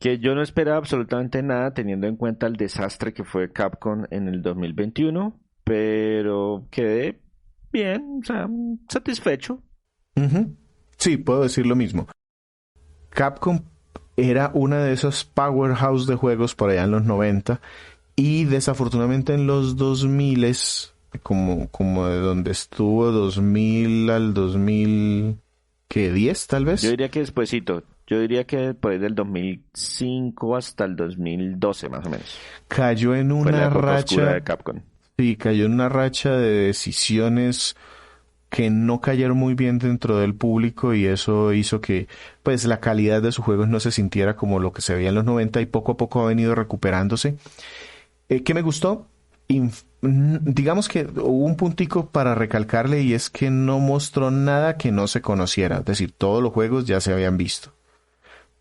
Que yo no esperaba absolutamente nada teniendo en cuenta el desastre que fue Capcom en el 2021, pero quedé bien, o sea, satisfecho. Ujú. Sí, puedo decir lo mismo. Capcom era una de esos powerhouse de juegos por allá en los 90 y desafortunadamente en los 2000 como de donde estuvo 2000 al 2000, ¿qué? 10 tal Yo vez. diría que despuesito, yo diría que después del 2005 hasta el 2012 más o menos. Cayó en Fue la una época oscura racha, de Capcom. sí, cayó en una racha de decisiones que no cayeron muy bien dentro del público y eso hizo que pues la calidad de sus juegos no se sintiera como lo que se veía en los 90 y poco a poco ha venido recuperándose. ¿Qué me gustó? Digamos que hubo un puntico para recalcarle y es que no mostró nada que no se conociera, es decir, todos los juegos ya se habían visto.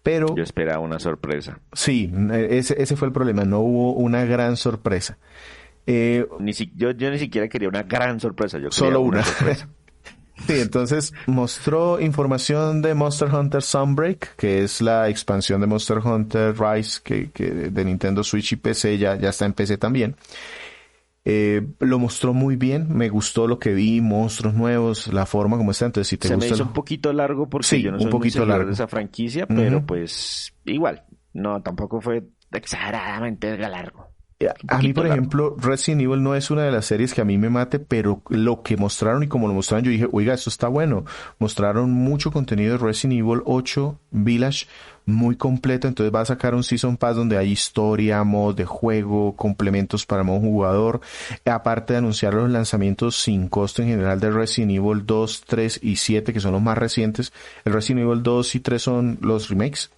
Pero yo esperaba una sorpresa. Sí, ese fue el problema, no hubo una gran sorpresa. Yo ni siquiera quería una gran sorpresa, yo quería solo una sorpresa. Sí, entonces mostró información de Monster Hunter Sunbreak, que es la expansión de Monster Hunter Rise que de Nintendo Switch y PC, ya está en PC también. Lo mostró muy bien, me gustó lo que vi, monstruos nuevos, la forma como está, entonces si te gusta... Se me hizo un poquito largo porque sí, yo no soy muy seguidor largo de esa franquicia, pero pues igual, no, tampoco fue exageradamente largo. A mí, por ejemplo, Resident Evil no es una de las series que a mí me mate, pero lo que mostraron y como lo mostraron, yo dije, oiga, esto está bueno. Mostraron mucho contenido de Resident Evil 8 Village, muy completo, entonces va a sacar un Season Pass donde hay historia, modos de juego, complementos para modo jugador, aparte de anunciar los lanzamientos sin costo en general de Resident Evil 2, 3 y 7, que son los más recientes. El Resident Evil 2 y 3 son los remakes.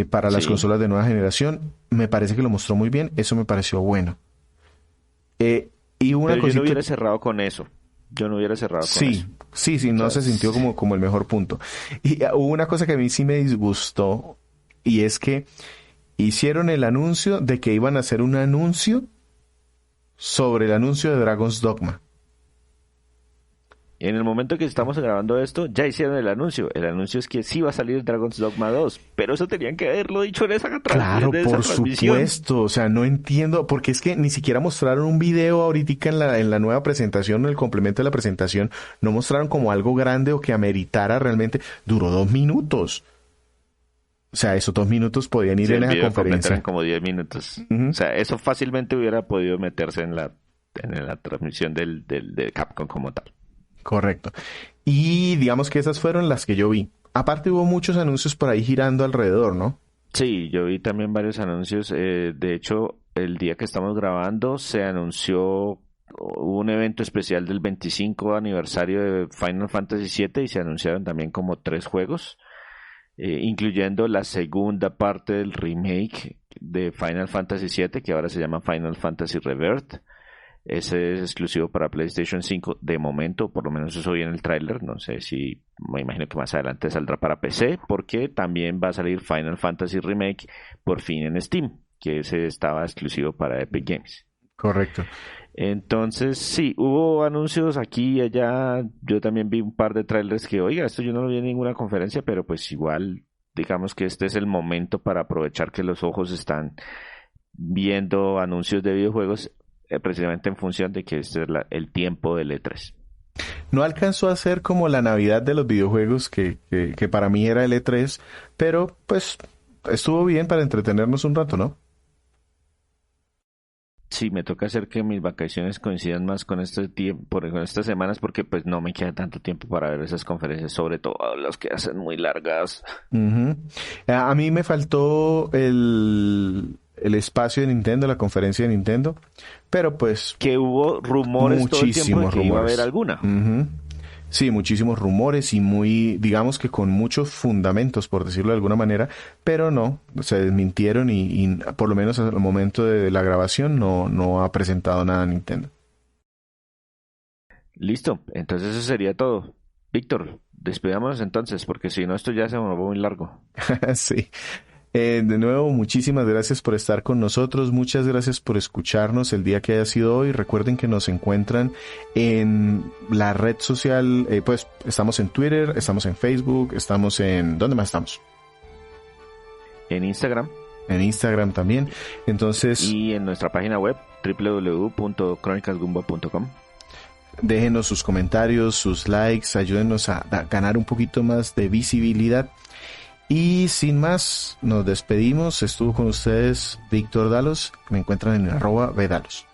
Para las consolas de nueva generación, me parece que lo mostró muy bien, eso me pareció bueno. Y una pero cosita... yo no hubiera cerrado con eso. Yo no hubiera cerrado con eso. Sí, no se sintió como el mejor punto. Y hubo una cosa que a mí sí me disgustó, y es que hicieron el anuncio de que iban a hacer un anuncio sobre el anuncio de Dragon's Dogma. En el momento que estamos grabando esto, ya hicieron el anuncio. El anuncio es que sí va a salir Dragon's Dogma 2, pero eso tenían que haberlo dicho en esa transmisión. Claro, por supuesto. O sea, no entiendo, porque es que ni siquiera mostraron un video ahorita en la nueva presentación, en el complemento de la presentación. No mostraron como algo grande o que ameritara realmente. Duró 2 minutos. O sea, esos 2 minutos podían ir en esa conferencia. Eran como 10 minutos. O sea, eso fácilmente hubiera podido meterse en la transmisión del Capcom como tal. Correcto. Y digamos que esas fueron las que yo vi. Aparte hubo muchos anuncios por ahí girando alrededor, ¿no? Sí, yo vi también varios anuncios. De hecho, el día que estamos grabando se anunció un evento especial del 25 aniversario de Final Fantasy VII y se anunciaron también como 3 juegos, incluyendo la segunda parte del remake de Final Fantasy VII, que ahora se llama Final Fantasy Rebirth. Ese es exclusivo para PlayStation 5 de momento, por lo menos eso vi en el tráiler. No sé si, me imagino que más adelante saldrá para PC, porque también va a salir Final Fantasy Remake por fin en Steam, que ese estaba exclusivo para Epic Games. Correcto. Entonces, sí, hubo anuncios aquí y allá. Yo también vi un par de trailers que, oiga, esto yo no lo vi en ninguna conferencia, pero pues igual, digamos que este es el momento para aprovechar que los ojos están viendo anuncios de videojuegos, precisamente en función de que este es el tiempo del E3. No alcanzó a ser como la Navidad de los videojuegos, que para mí era el E3, pero pues estuvo bien para entretenernos un rato, ¿no? Sí, me toca hacer que mis vacaciones coincidan más con este tiempo, con estas semanas, porque pues no me queda tanto tiempo para ver esas conferencias, sobre todo las que hacen muy largas. Uh-huh. A mí me faltó el espacio de Nintendo, la conferencia de Nintendo, pero pues... Que hubo rumores todo el tiempo de que iba a haber alguna. Uh-huh. Sí, muchísimos rumores y muy, digamos que con muchos fundamentos, por decirlo de alguna manera, pero no, se desmintieron y por lo menos al momento de la grabación no ha presentado nada Nintendo. Listo, entonces eso sería todo. Víctor, despidámonos entonces, porque si no esto ya se me va muy largo. Sí. De nuevo, muchísimas gracias por estar con nosotros, muchas gracias por escucharnos el día que haya sido hoy. Recuerden que nos encuentran en la red social, pues estamos en Twitter, estamos en Facebook, estamos en... ¿Dónde más estamos? En Instagram. En Instagram también, entonces... Y en nuestra página web, www.cronicasgumba.com. Déjenos sus comentarios, sus likes, ayúdenos a ganar un poquito más de visibilidad. Y sin más, nos despedimos. Estuvo con ustedes Víctor Dalos, me encuentran en @vdalos.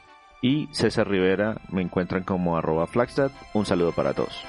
Y César Rivera, me encuentran como @Flagstad. Un saludo para todos.